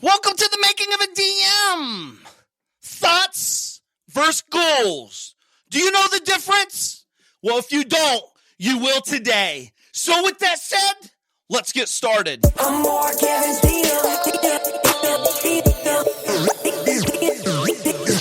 Welcome to the making of a DM. Thoughts versus goals. Do you know the difference? Well, if you don't, you will today. So with that said, let's get started. I'm more Kevin's DM.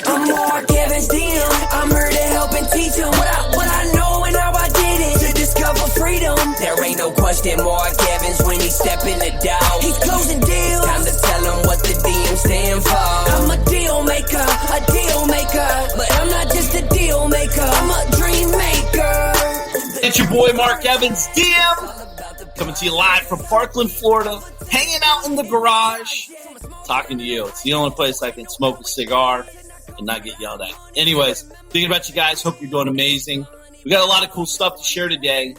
I'm more Kevin's DM. I'm here to help and teach him what I know and how I did it. To discover freedom. There ain't no question more Kevin's when he step in the door. He's closing deals. Time to tell him what the DM stand for. I'm a deal maker. But I'm not just a deal maker. I'm a dream maker. It's your boy Mark Evans, DM, coming to you live from Parkland, Florida, hanging out in the garage, talking to you. It's the only place I can smoke a cigar and not get yelled at. Anyways, thinking about you guys. Hope you're doing amazing. We got a lot of cool stuff to share today.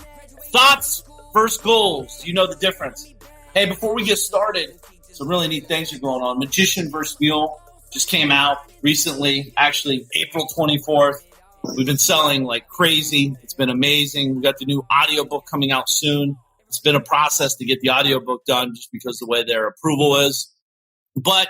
Thoughts versus goals. Do you know the difference? Hey, before we get started, some really neat things are going on. Magician vs. Mule just came out recently, actually April 24th. We've been selling like crazy. It's been amazing. We got the new audiobook coming out soon. It's been a process to get the audiobook done just because of the way their approval is. But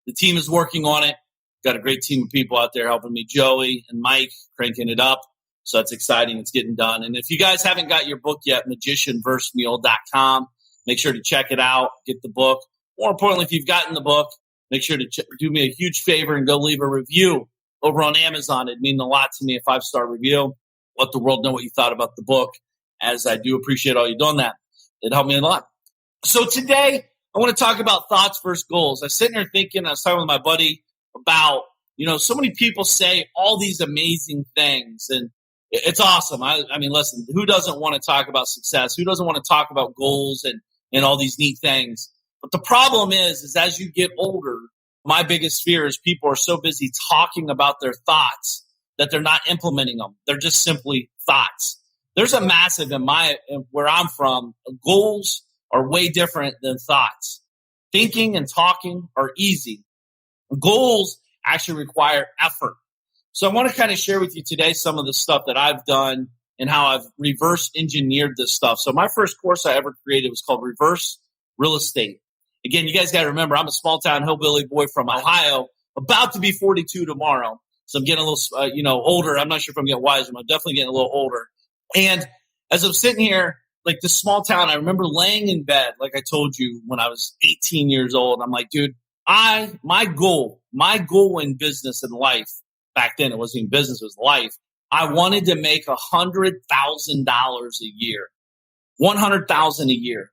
the team is working on it. Got a great team of people out there helping me, Joey and Mike, cranking it up. So that's exciting. It's getting done. And if you guys haven't got your book yet, magicianversusmule.com, make sure to check it out, get the book. More importantly, if you've gotten the book, make sure to do me a huge favor and go leave a review over on Amazon. It'd mean a lot to me, a 5-star review. Let the world know what you thought about the book, as I do appreciate all you doing that. It helped me a lot. So today, I want to talk about thoughts versus goals. I was sitting there thinking, I was talking with my buddy about, so many people say all these amazing things, and it's awesome. I mean, listen, who doesn't want to talk about success? Who doesn't want to talk about goals and all these neat things? But the problem is as you get older, my biggest fear is people are so busy talking about their thoughts that they're not implementing them. They're just simply thoughts. There's a massive where I'm from, goals are way different than thoughts. Thinking and talking are easy. Goals actually require effort. So I want to kind of share with you today some of the stuff that I've done and how I've reverse engineered this stuff. So my first course I ever created was called Reverse Real Estate. Again, you guys got to remember, I'm a small-town hillbilly boy from Ohio, about to be 42 tomorrow. So I'm getting a little, older. I'm not sure if I'm getting wiser, but I'm definitely getting a little older. And as I'm sitting here, like this small town, I remember laying in bed, like I told you, when I was 18 years old. I'm like, dude, my goal in business and life, back then it wasn't even business, it was life. I wanted to make $100,000 a year, $100,000 a year.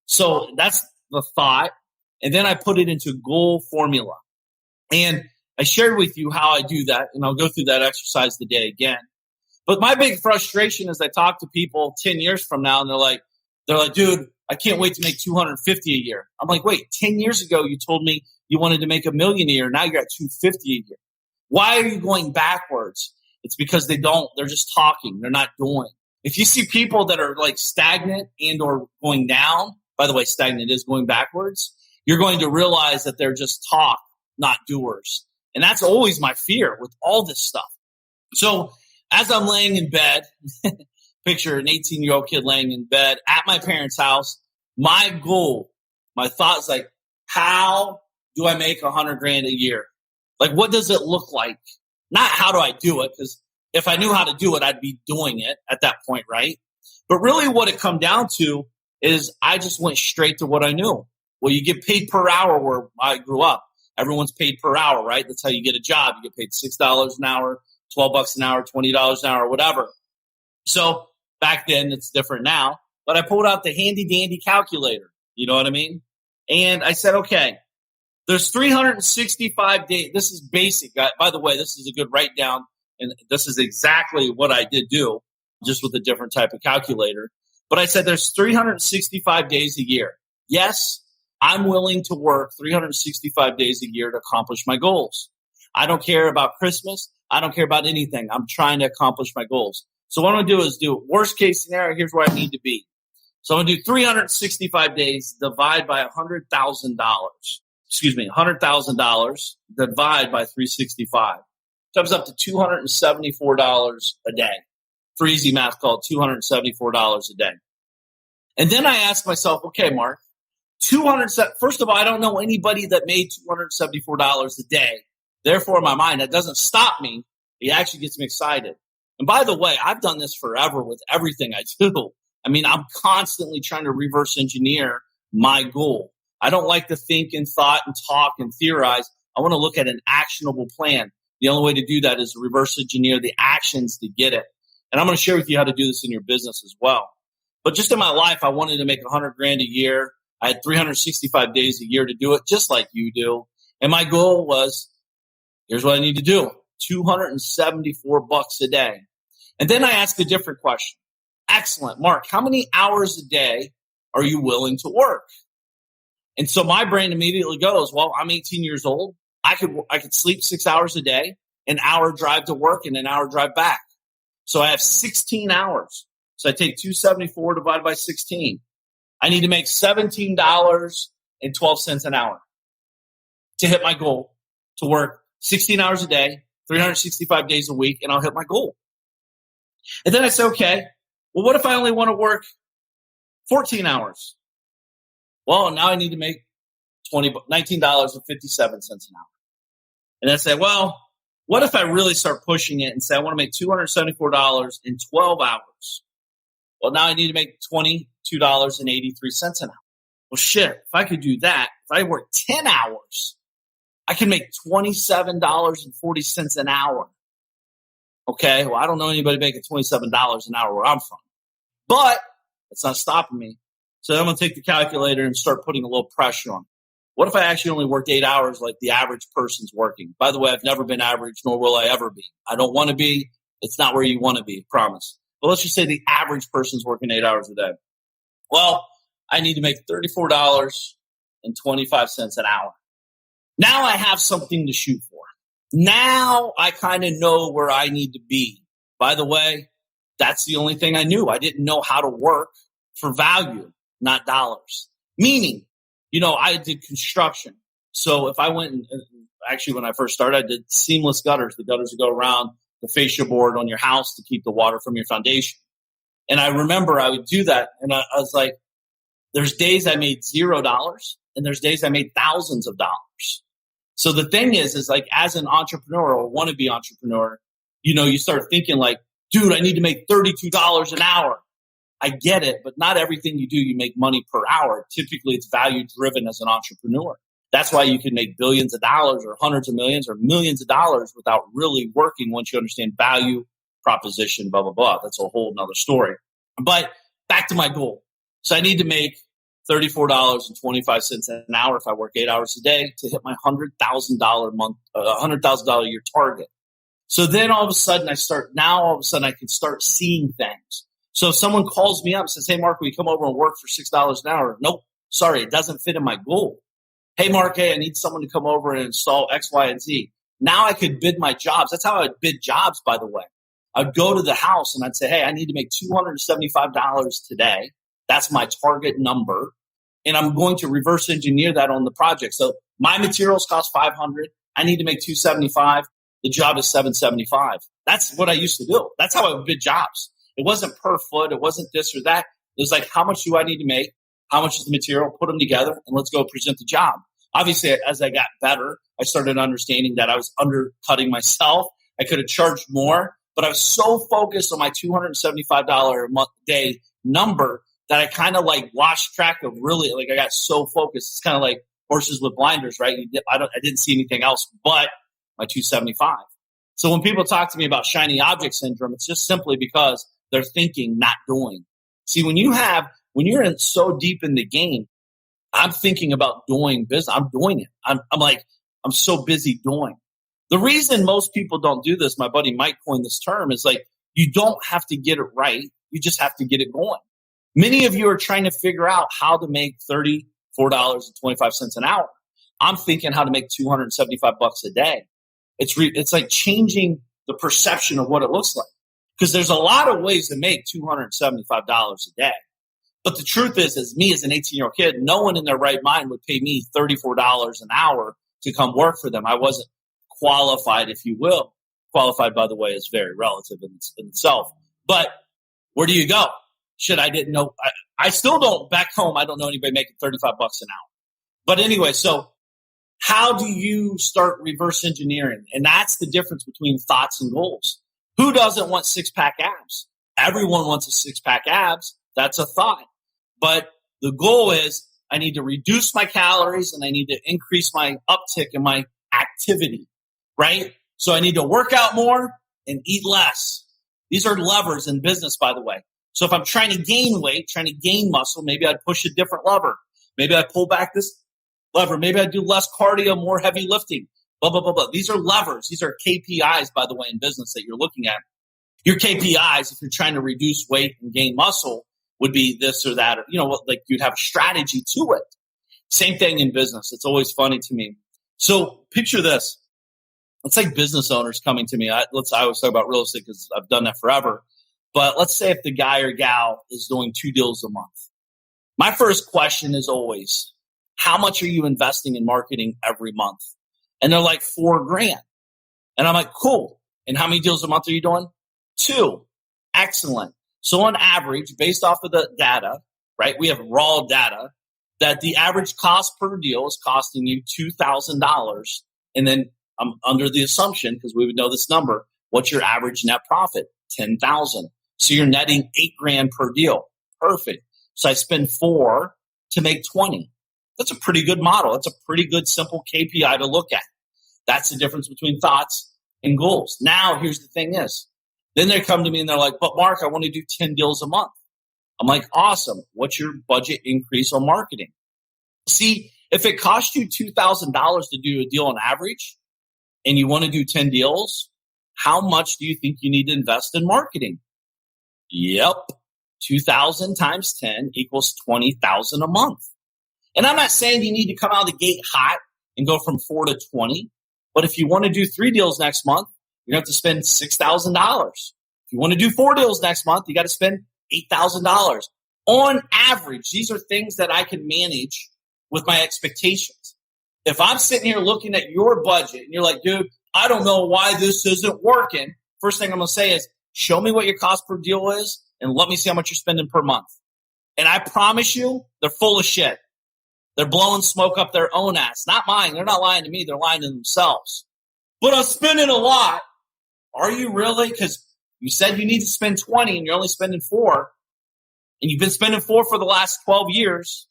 So that's the thought. And then I put it into goal formula. And I shared with you how I do that. And I'll go through that exercise today again. But my big frustration is I talk to people 10 years from now and they're like, dude, I can't wait to make $250 a year. I'm like, wait, 10 years ago, you told me you wanted to make $1 million a year. Now you're at $250 a year. Why are you going backwards? It's because they're just talking. They're not doing. If you see people that are like stagnant and or going down, by the way, stagnant is going backwards, you're going to realize that they're just talk, not doers. And that's always my fear with all this stuff. So as I'm laying in bed, picture an 18-year-old kid laying in bed at my parents' house, my goal, my thought is like, how do I make $100,000 a year? Like, what does it look like? Not how do I do it? Because if I knew how to do it, I'd be doing it at that point, right? But really what it come down to is I just went straight to what I knew. Well, you get paid per hour where I grew up. Everyone's paid per hour, right? That's how you get a job. You get paid $6 an hour, $12 an hour, $20 an hour, whatever. So back then, it's different now. But I pulled out the handy-dandy calculator. You know what I mean? And I said, okay, there's 365 days. This is basic. By the way, this is a good write down. And this is exactly what I did do, just with a different type of calculator. But I said there's 365 days a year. Yes, I'm willing to work 365 days a year to accomplish my goals. I don't care about Christmas. I don't care about anything. I'm trying to accomplish my goals. So what I'm going to do is do worst case scenario. Here's where I need to be. So I'm going to do 365 days, divide by $100,000. Excuse me, $100,000 divide by 365. Comes up to $274 a day. For easy math, called $274 a day. And then I asked myself, okay, Mark, First of all, I don't know anybody that made $274 a day. Therefore, in my mind, that doesn't stop me. It actually gets me excited. And by the way, I've done this forever with everything I do. I mean, I'm constantly trying to reverse engineer my goal. I don't like to think and thought and talk and theorize. I want to look at an actionable plan. The only way to do that is to reverse engineer the actions to get it. And I'm going to share with you how to do this in your business as well. But just in my life, I wanted to make $100,000 a year. I had 365 days a year to do it, just like you do. And my goal was, here's what I need to do, $274 a day. And then I asked a different question. Excellent, Mark, how many hours a day are you willing to work? And so my brain immediately goes, well, I'm 18 years old. I could sleep 6 hours a day, an hour drive to work, and an hour drive back. So I have 16 hours. So I take 274 divided by 16. I need to make $17.12 an hour to hit my goal, to work 16 hours a day, 365 days a week, and I'll hit my goal. And then I say, okay, well, what if I only want to work 14 hours? Well, now I need to make $19.57 an hour. And I say, well, what if I really start pushing it and say I want to make $274 in 12 hours? Well, now I need to make $22.83 an hour. Well, shit, if I could do that, if I work 10 hours, I can make $27.40 an hour. Okay, well, I don't know anybody making $27 an hour where I'm from. But it's not stopping me. So I'm going to take the calculator and start putting a little pressure on. What if I actually only worked 8 hours like the average person's working? By the way, I've never been average, nor will I ever be. I don't want to be. It's not where you want to be, promise. But let's just say the average person's working 8 hours a day. Well, I need to make $34.25 an hour. Now I have something to shoot for. Now I kind of know where I need to be. By the way, that's the only thing I knew. I didn't know how to work for value, not dollars. Meaning, I did construction. So if I went and actually when I first started, I did seamless gutters. The gutters would go around the fascia board on your house to keep the water from your foundation. And I remember I would do that. And I was like, there's days I made $0 and there's days I made thousands of dollars. So the thing is like as an entrepreneur or wannabe entrepreneur, you start thinking like, dude, I need to make $32 an hour. I get it, but not everything you do, you make money per hour. Typically, it's value driven as an entrepreneur. That's why you can make billions of dollars or hundreds of millions or millions of dollars without really working once you understand value, proposition, blah, blah, blah. That's a whole nother story. But back to my goal. So I need to make $34.25 an hour if I work 8 hours a day to hit my $100,000 a year target. So then all of a sudden I can start seeing things. So if someone calls me up and says, hey, Mark, will you come over and work for $6 an hour? Nope, sorry, it doesn't fit in my goal. Hey, Mark, I need someone to come over and install X, Y, and Z. Now I could bid my jobs. That's how I would bid jobs, by the way. I'd go to the house and I'd say, hey, I need to make $275 today. That's my target number. And I'm going to reverse engineer that on the project. So my materials cost $500. I need to make $275. The job is $775. That's what I used to do. That's how I would bid jobs. It wasn't per foot. It wasn't this or that. It was like, how much do I need to make? How much is the material? Put them together and let's go present the job. Obviously, as I got better, I started understanding that I was undercutting myself. I could have charged more, but I was so focused on my $275 a month day number that I kind of like lost track of really, like I got so focused. It's kind of like horses with blinders, right? I didn't see anything else but my $275. So when people talk to me about shiny object syndrome, it's just simply because they're thinking, not doing. See, when you're in so deep in the game, I'm thinking about doing business. I'm doing it. I'm so busy doing. The reason most people don't do this, my buddy Mike coined this term, is like, you don't have to get it right. You just have to get it going. Many of you are trying to figure out how to make $34.25 an hour. I'm thinking how to make $275 a day. It's like changing the perception of what it looks like. Because there's a lot of ways to make $275 a day. But the truth is me as an 18-year-old kid, no one in their right mind would pay me $34 an hour to come work for them. I wasn't qualified, if you will. Qualified, by the way, is very relative in itself. But where do you go? I didn't know. I still don't, back home, I don't know anybody making $35 an hour. But anyway, so how do you start reverse engineering? And that's the difference between thoughts and goals. Who doesn't want six-pack abs? Everyone wants a six-pack abs. That's a thought. But the goal is I need to reduce my calories and I need to increase my uptick in my activity, right? So I need to work out more and eat less. These are levers in business, by the way. So if I'm trying to gain weight, trying to gain muscle, maybe I'd push a different lever. Maybe I pull back this lever. Maybe I do less cardio, more heavy lifting, blah, blah, blah, blah. These are levers. These are KPIs, by the way, in business that you're looking at. Your KPIs, if you're trying to reduce weight and gain muscle, would be this or that. Or, like you'd have a strategy to it. Same thing in business. It's always funny to me. So picture this. It's like business owners coming to me. I always talk about real estate because I've done that forever. But let's say if the guy or gal is doing 2 deals a month. My first question is always, how much are you investing in marketing every month? And they're like $4,000. And I'm like, cool. And how many deals a month are you doing? 2. Excellent. So on average, based off of the data, right, we have raw data that the average cost per deal is costing you $2,000. And then I'm under the assumption, because we would know this number, what's your average net profit? $10,000. So you're netting $8,000 per deal. Perfect. So I spend 4 to make 20. That's a pretty good model. That's a pretty good, simple KPI to look at. That's the difference between thoughts and goals. Now, here's the thing is, then they come to me and they're like, but Mark, I want to do 10 deals a month. I'm like, awesome. What's your budget increase on marketing? See, if it costs you $2,000 to do a deal on average and you want to do 10 deals, how much do you think you need to invest in marketing? Yep. 2,000 times 10 equals 20,000 a month. And I'm not saying you need to come out of the gate hot and go from 4 to 20. But if you want to do 3 deals next month, you're going to have to spend $6,000. If you want to do 4 deals next month, you got to spend $8,000. On average, these are things that I can manage with my expectations. If I'm sitting here looking at your budget and you're like, dude, I don't know why this isn't working. First thing I'm going to say is, show me what your cost per deal is and let me see how much you're spending per month. And I promise you, they're full of shit. They're blowing smoke up their own ass. Not mine. They're not lying to me. They're lying to themselves. But I'm spending a lot. Are you really? Because you said you need to spend 20 and you're only spending 4. And you've been spending 4 for the last 12 years.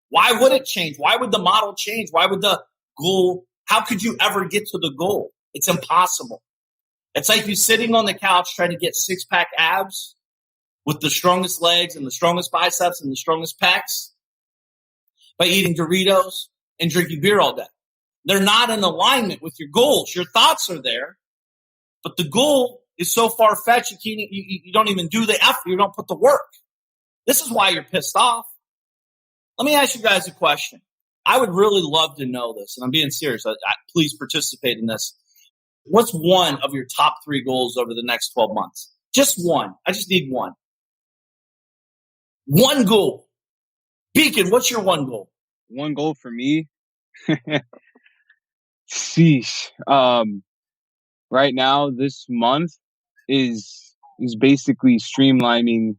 Why would it change? Why would the model change? Why would the goal? How could you ever get to the goal? It's impossible. It's like you sitting on the couch trying to get 6-pack abs with the strongest legs and the strongest biceps and the strongest pecs by eating Doritos and drinking beer all day. They're not in alignment with your goals. Your thoughts are there, but the goal is so far-fetched you don't even do the effort. You don't put the work. This is why you're pissed off. Let me ask you guys a question. I would really love to know this, and I'm being serious. Please participate in this. What's one of your top 3 goals over the next 12 months? Just one. I just need one. One goal. Beacon, what's your one goal? One goal for me? Sheesh. Right now, this month is basically streamlining.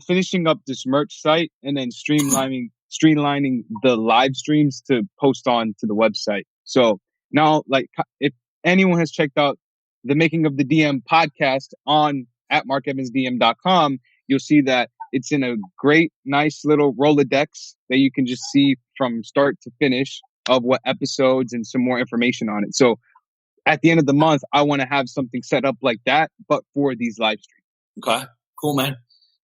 Finishing up this merch site and then streamlining the live streams to post on to the website. So now, like, if anyone has checked out the Making of the DM podcast at markevansdm.com, you'll see that it's in a great, nice little Rolodex that you can just see from start to finish of what episodes and some more information on it. So at the end of the month, I want to have something set up like that, but for these live streams. Okay, cool, man.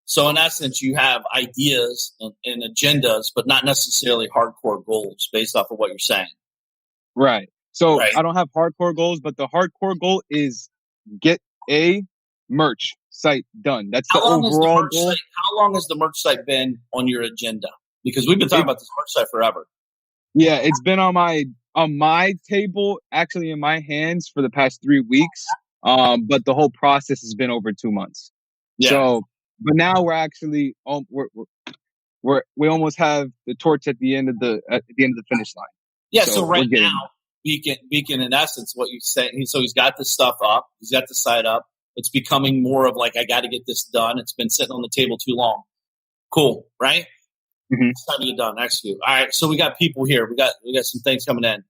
So in essence, you have ideas and agendas, but not necessarily hardcore goals based off of what you're saying. Right. So I don't have hardcore goals, but the hardcore goal is get a merch site done. That's the overall goal. How long has the merch site been on your agenda? Because we've been talking about this merch site forever. Yeah, it's been on my table, actually in my hands for the past 3 weeks. But the whole process has been over 2 months. Yeah. So, but now we're actually we almost have the torch at the end of the finish line. Yeah. So right now, Beacon in essence, what you say. So he's got this stuff up. He's got the site up. It's becoming more of like, I got to get this done. It's been sitting on the table too long. Cool, right? Mhm. It's time to get done. Execute. All right. So we got people here. We got some things coming in.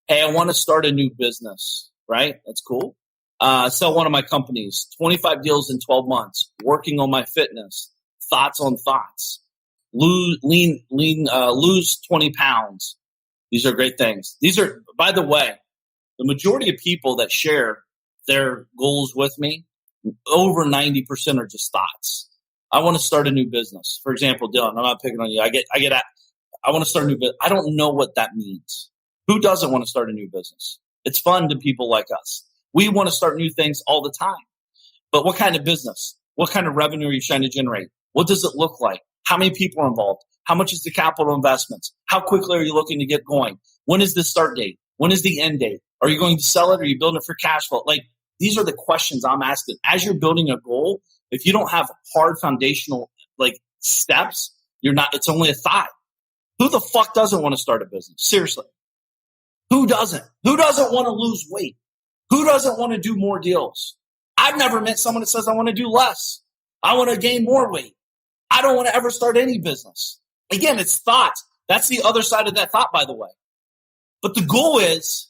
Hey, I want to start a new business. Right? That's cool. Sell one of my companies. 25 deals in 12 months. Working on my fitness. Thoughts on thoughts. Lose 20 pounds. These are great things. These are, by the way, the majority of people that share their goals with me, over 90% are just thoughts. I want to start a new business. For example, Dylan, I'm not picking on you. I want to start a new business. I don't know what that means. Who doesn't want to start a new business? It's fun to people like us. We want to start new things all the time. But what kind of business? What kind of revenue are you trying to generate? What does it look like? How many people are involved? How much is the capital investments? How quickly are you looking to get going? When is the start date? When is the end date? Are you going to sell it? Or are you building it for cash flow? Like, these are the questions I'm asking. As you're building a goal, if you don't have hard foundational steps, it's only a thought. Who the fuck doesn't want to start a business? Seriously. Who doesn't? Who doesn't want to lose weight? Who doesn't want to do more deals? I've never met someone that says I want to do less. I want to gain more weight. I don't want to ever start any business. Again, it's thoughts. That's the other side of that thought, by the way. But the goal is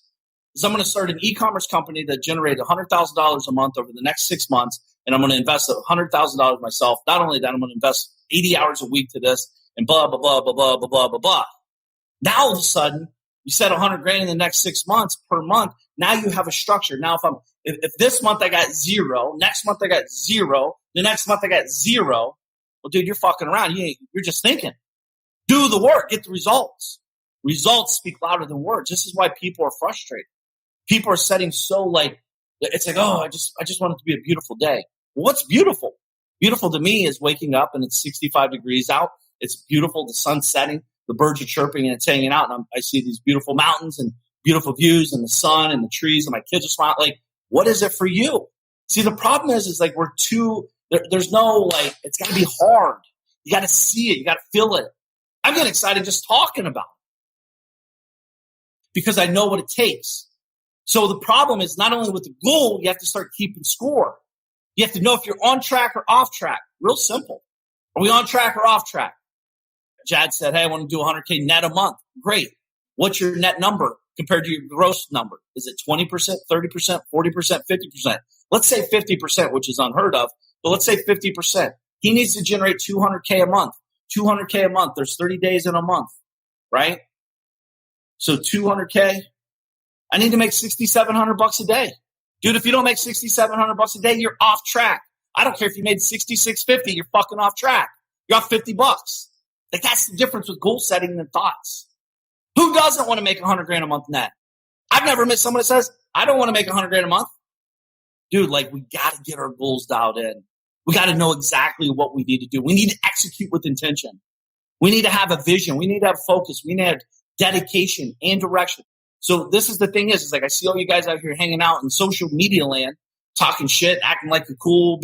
I'm going to start an e-commerce company that generates $100,000 a month over the next 6 months, and I'm going to invest $100,000 myself. Not only that, I'm going to invest 80 hours a week to this, and blah, blah, blah, blah, blah, blah, blah, blah, blah. Now, all of a sudden, you set $100,000 in the next 6 months per month. Now you have a structure. Now, if this month I got zero, next month I got zero, the next month I got zero, well, dude, you're fucking around. You're just thinking. Do the work. Get the results. Results speak louder than words. This is why people are frustrated. People are setting it's like, oh, I just want it to be a beautiful day. Well, what's beautiful? Beautiful to me is waking up and it's 65 degrees out. It's beautiful. The sun's setting. The birds are chirping and it's hanging out. And I see these beautiful mountains and beautiful views and the sun and the trees and my kids are smiling. Like, what is it for you? See, the problem is we're too, there's no, it's got to be hard. You got to see it. You got to feel it. I'm getting excited just talking about it because I know what it takes. So the problem is not only with the goal, you have to start keeping score. You have to know if you're on track or off track. Real simple. Are we on track or off track? Jad said, hey, I want to do 100K net a month. Great. What's your net number compared to your gross number? Is it 20%, 30%, 40%, 50%? Let's say 50%, which is unheard of, but let's say 50%. He needs to generate 200K a month. 200K a month. There's 30 days in a month, right? So 200K. I need to make $6,700 a day. Dude, if you don't make $6,700 a day, you're off track. I don't care if you made $6,650, you're fucking off track. You're off $50. That's the difference with goal setting and thoughts. Who doesn't want to make $100,000 a month net? I've never met someone that says, I don't want to make $100,000 a month. Dude, we got to get our goals dialed in. We got to know exactly what we need to do. We need to execute with intention. We need to have a vision. We need to have focus. We need to have dedication and direction. So this is the thing is I see all you guys out here hanging out in social media land, talking shit, acting like you're cool,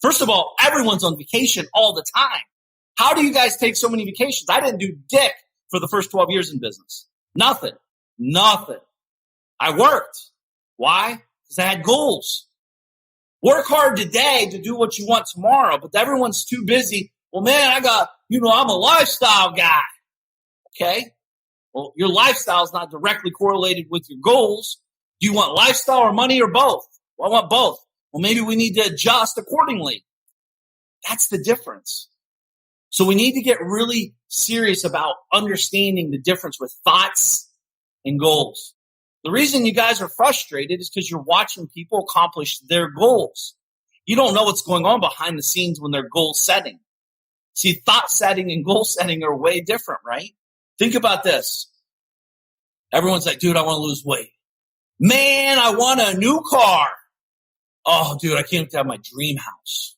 first of all, everyone's on vacation all the time. How do you guys take so many vacations? I didn't do dick for the first 12 years in business. Nothing. I worked. Why? Because I had goals. Work hard today to do what you want tomorrow, but everyone's too busy. Well, man, I'm a lifestyle guy. Okay. Well, your lifestyle is not directly correlated with your goals. Do you want lifestyle or money or both? Well, I want both. Well, maybe we need to adjust accordingly. That's the difference. So we need to get really serious about understanding the difference with thoughts and goals. The reason you guys are frustrated is because you're watching people accomplish their goals. You don't know what's going on behind the scenes when they're goal setting. See, thought setting and goal setting are way different, right? Think about this. Everyone's like, dude, I want to lose weight. Man, I want a new car. Oh, dude, I can't have my dream house.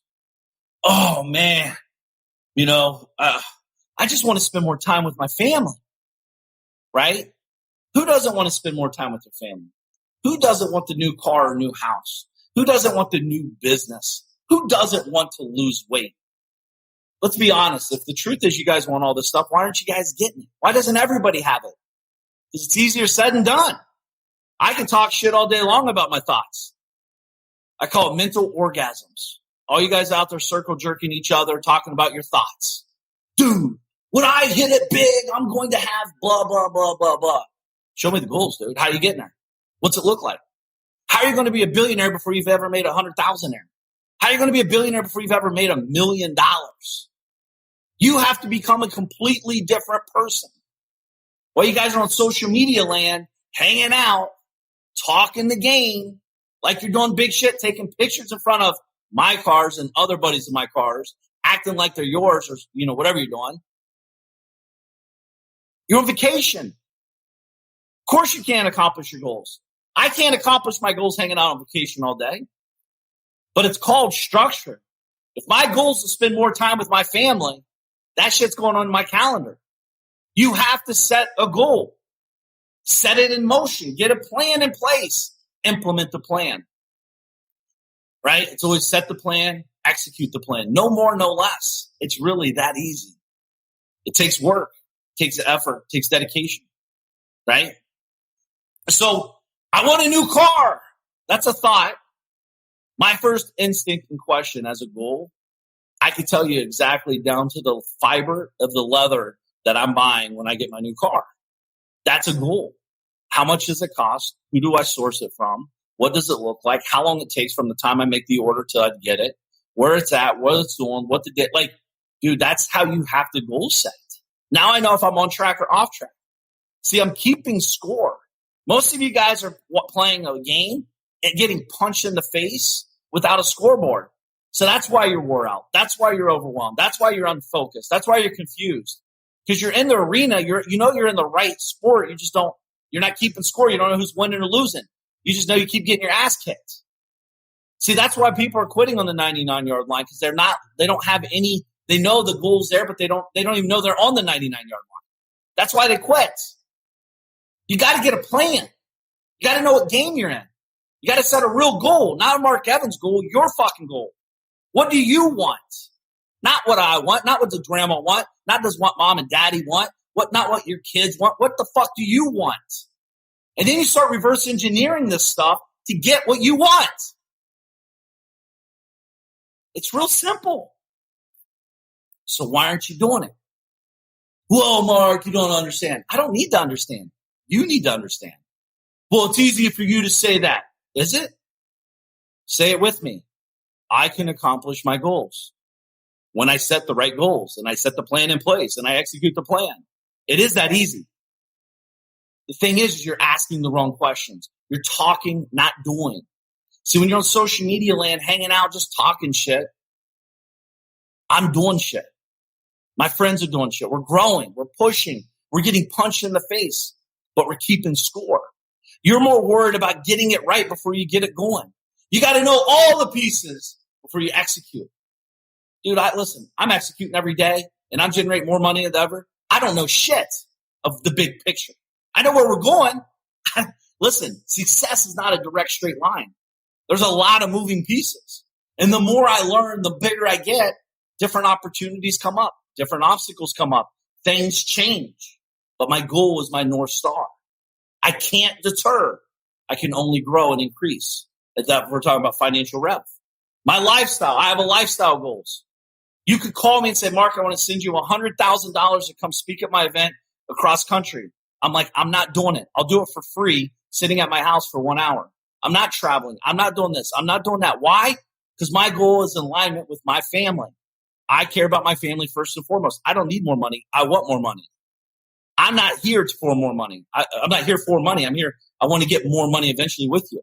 Oh, man. I just want to spend more time with my family, right? Who doesn't want to spend more time with their family? Who doesn't want the new car or new house? Who doesn't want the new business? Who doesn't want to lose weight? Let's be honest. If the truth is you guys want all this stuff, why aren't you guys getting it? Why doesn't everybody have it? Because it's easier said than done. I can talk shit all day long about my thoughts. I call it mental orgasms. All you guys out there circle jerking each other, talking about your thoughts. dude, when I hit it big, I'm going to have blah, blah, blah, blah, blah. Show me the goals, dude. How are you getting there? What's it look like? How are you going to be a billionaire before you've ever made 100,000 there? How are you going to be a billionaire before you've ever made $1 million? You have to become a completely different person. While you guys are on social media land, hanging out, talking the game, like you're doing big shit, taking pictures in front of my cars and other buddies of my cars, acting like they're yours or, whatever you're doing. You're on vacation. Of course you can't accomplish your goals. I can't accomplish my goals hanging out on vacation all day. But it's called structure. If my goal is to spend more time with my family, that shit's going on in my calendar. You have to set a goal. Set it in motion. Get a plan in place. Implement the plan. Right? It's always set the plan, execute the plan. No more, no less. It's really that easy. It takes work. It takes effort. It takes dedication. Right? So, I want a new car. That's a thought. My first instinct and question as a goal, I could tell you exactly down to the fiber of the leather that I'm buying when I get my new car. That's a goal. How much does it cost? Who do I source it from? What does it look like? How long it takes from the time I make the order till I get it? Where it's at? What it's doing? What the day? Like, dude, that's how you have to goal set. Now I know if I'm on track or off track. See, I'm keeping score. Most of you guys are playing a game and getting punched in the face without a scoreboard. So that's why you're wore out. That's why you're overwhelmed. That's why you're unfocused. That's why you're confused. Because you're in the arena, you're in the right sport. You're not keeping score. You don't know who's winning or losing. You just know you keep getting your ass kicked. See, that's why people are quitting on the 99-yard line, because they don't have any, they know the goal's there, but they don't even know they're on the 99-yard line. That's why they quit. You got to get a plan. You got to know what game you're in. You got to set a real goal, not a Mark Evans goal, your fucking goal. What do you want? Not what I want, not what the grandma want, not does what mom and daddy want, not what your kids want. What the fuck do you want? And then you start reverse engineering this stuff to get what you want. It's real simple. So why aren't you doing it? Whoa, Mark, you don't understand. I don't need to understand. You need to understand. Well, it's easy for you to say that. Is it? Say it with me. I can accomplish my goals when I set the right goals and I set the plan in place and I execute the plan. It is that easy. The thing is you're asking the wrong questions. You're talking, not doing. See, when you're on social media land, hanging out, just talking shit, I'm doing shit. My friends are doing shit. We're growing. We're pushing. We're getting punched in the face, but we're keeping score. You're more worried about getting it right before you get it going. You got to know all the pieces before you execute. Dude, I'm executing every day, and I'm generating more money than ever. I don't know shit of the big picture. I know where we're going. Listen, success is not a direct straight line. There's a lot of moving pieces. And the more I learn, the bigger I get, different opportunities come up, different obstacles come up, things change. But my goal is my North Star. I can't deter. I can only grow and increase. We're talking about financial rev. My lifestyle, I have a lifestyle goals. You could call me and say, Mark, I want to send you $100,000 to come speak at my event across country. I'm like, I'm not doing it. I'll do it for free, sitting at my house for 1 hour. I'm not traveling. I'm not doing this. I'm not doing that. Why? Because my goal is in alignment with my family. I care about my family first and foremost. I don't need more money. I want more money. I'm not here for more money. I'm not here for money. I'm here. I want to get more money eventually with you.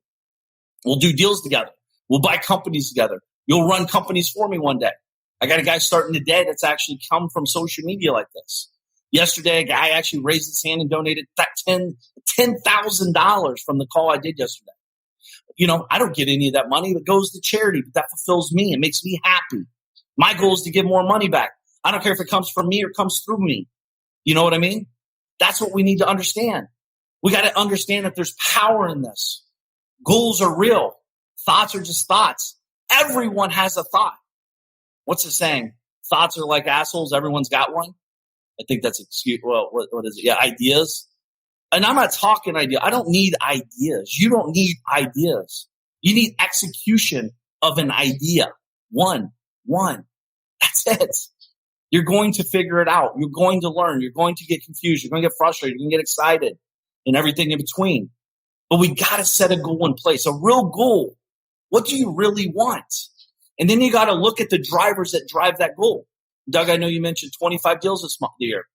We'll do deals together. We'll buy companies together. You'll run companies for me one day. I got a guy starting today that's actually come from social media like this. Yesterday, a guy actually raised his hand and donated $10,000 from the call I did yesterday. I don't get any of that money. It goes to charity, but that fulfills me. It makes me happy. My goal is to give more money back. I don't care if it comes from me or comes through me. You know what I mean? That's what we need to understand. We got to understand that there's power in this. Goals are real. Thoughts are just thoughts. Everyone has a thought. What's the saying? Thoughts are like assholes. Everyone's got one. I think that's excuse. Well, what is it? Yeah, ideas. And I'm not talking idea. I don't need ideas. You don't need ideas. You need execution of an idea. One. That's it. You're going to figure it out. You're going to learn. You're going to get confused. You're going to get frustrated. You're going to get excited and everything in between. But we got to set a goal in place, a real goal. What do you really want? And then you got to look at the drivers that drive that goal. Doug, I know you mentioned 25 deals this month, year.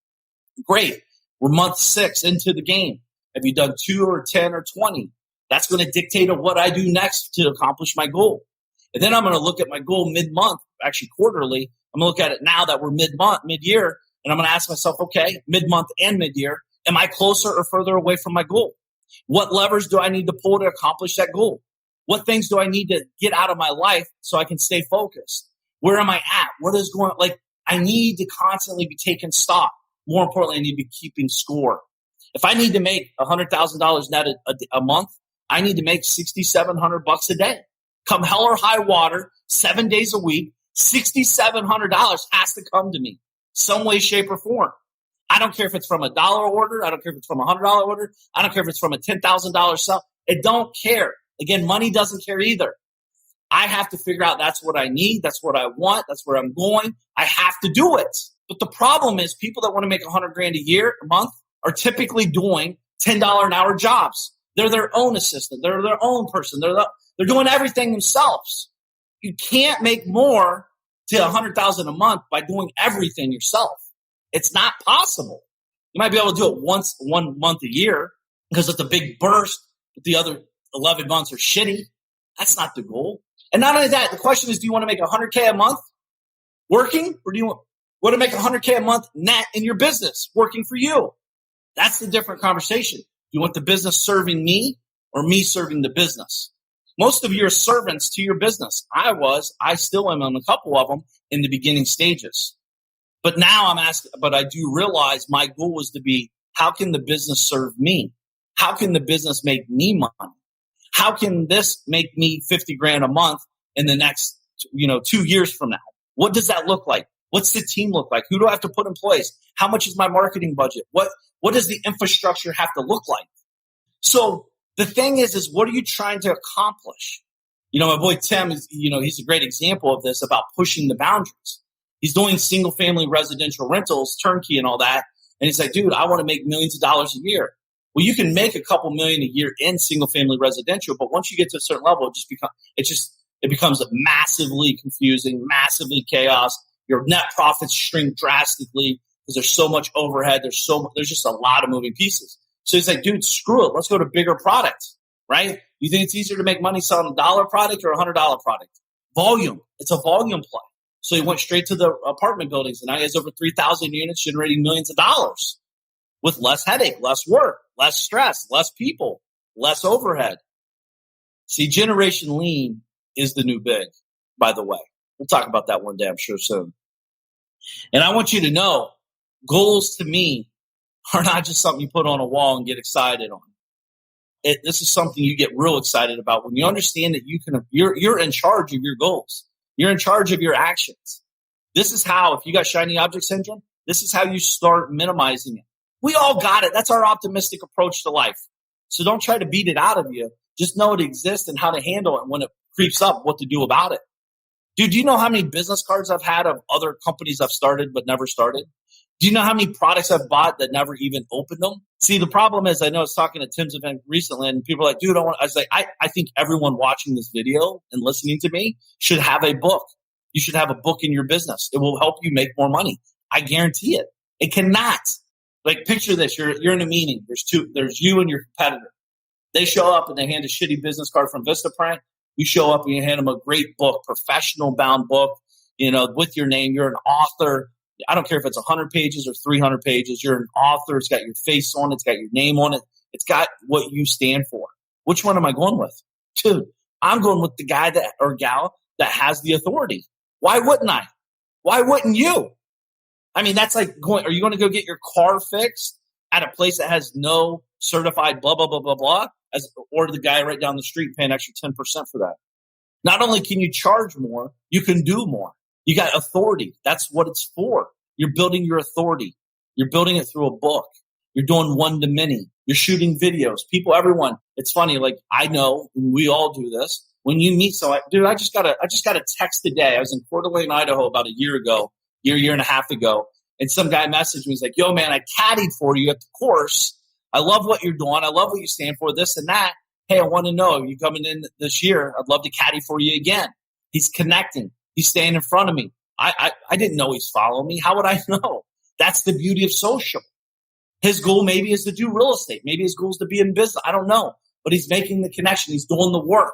Great. We're month 6 into the game. Have you done 2 or 10 or 20? That's going to dictate of what I do next to accomplish my goal. And then I'm going to look at my goal mid-month, actually quarterly. I'm going to look at it now that we're mid-month, mid-year, and I'm going to ask myself, okay, mid-month and mid-year, am I closer or further away from my goal? What levers do I need to pull to accomplish that goal? What things do I need to get out of my life so I can stay focused? Where am I at? What is going on? Like, I need to constantly be taking stock. More importantly, I need to be keeping score. If I need to make $100,000 net a month, I need to make $6,700 a day. Come hell or high water, 7 days a week, $6,700 has to come to me some way, shape, or form. I don't care if it's from a dollar order. I don't care if it's from a $100 order. I don't care if it's from a $10,000 sell. I don't care. Again, money doesn't care either. I have to figure out that's what I need. That's what I want. That's where I'm going. I have to do it. But the problem is people that want to make $100,000 a month are typically doing $10 an hour jobs. They're their own assistant. They're their own person. They're doing everything themselves. You can't make more to $100,000 a month by doing everything yourself. It's not possible. You might be able to do it one month a year because it's a big burst, but the other 11 months are shitty. That's not the goal. And not only that, the question is, do you want to make $100K a month working, or do you want to make $100K a month net in your business working for you? That's the different conversation. You want the business serving me or me serving the business? Most of you are servants to your business. I still am on a couple of them in the beginning stages. But now I do realize my goal was to be, how can the business serve me? How can the business make me money? How can this make me $50,000 a month in the next, 2 years from now? What does that look like? What's the team look like? Who do I have to put in place? How much is my marketing budget? What does the infrastructure have to look like? So the thing is what are you trying to accomplish? My boy Tim is, he's a great example of this about pushing the boundaries. He's doing single family residential rentals, turnkey and all that. And he's like, dude, I want to make millions of dollars a year. Well, you can make a couple million a year in single family residential, but once you get to a certain level, it becomes massively confusing, massively chaos. Your net profits shrink drastically because there's so much overhead. There's just a lot of moving pieces. So he's like, dude, screw it. Let's go to bigger products, right? You think it's easier to make money selling a $1 product or a $100 product? Volume. It's a volume play. So he went straight to the apartment buildings, and now he has over 3,000 units generating millions of dollars with less headache, less work, less stress, less people, less overhead. See, Generation Lean is the new big, by the way. We'll talk about that one day, I'm sure, soon. And I want you to know, goals to me are not just something you put on a wall and get excited on. This is something you get real excited about when you understand that you're in charge of your goals. You're in charge of your actions. This is how, if you got shiny object syndrome, this is how you start minimizing it. We all got it. That's our optimistic approach to life. So don't try to beat it out of you. Just know it exists and how to handle it when it creeps up, what to do about it. Dude, do you know how many business cards I've had of other companies I've started but never started? Do you know how many products I've bought that never even opened them? See, the problem is, I know I was talking at Tim's event recently, and people are like, dude, I was like, I think everyone watching this video and listening to me should have a book. You should have a book in your business. It will help you make more money. I guarantee it. It cannot. Like, picture this. You're in a meeting. There's you and your competitor. They show up and they hand a shitty business card from Vistaprint. You show up and you hand them a great book, professional bound book, with your name. You're an author. I don't care if it's 100 pages or 300 pages. You're an author. It's got your face on it. It's got your name on it. It's got what you stand for. Which one am I going with? Dude, I'm going with the guy or gal that has the authority. Why wouldn't I? Why wouldn't you? I mean, that's like are you going to go get your car fixed at a place that has no certified blah, blah, blah, blah, blah, or the guy right down the street paying extra 10% for that? Not only can you charge more, you can do more. You got authority. That's what it's for. You're building your authority. You're building it through a book. You're doing one-to-many. You're shooting videos. Everyone. It's funny. Like, I know we all do this. When you meet someone, dude, I just got a text today. I was in Coeur d'Alene, Idaho about a year ago, year and a half ago. And some guy messaged me. He's like, yo, man, I caddied for you at the course. I love what you're doing. I love what you stand for, this and that. Hey, I want to know, you coming in this year? I'd love to caddy for you again. He's connecting. He's staying in front of me. I didn't know he's following me. How would I know? That's the beauty of social. His goal maybe is to do real estate. Maybe his goal is to be in business. I don't know. But he's making the connection. He's doing the work.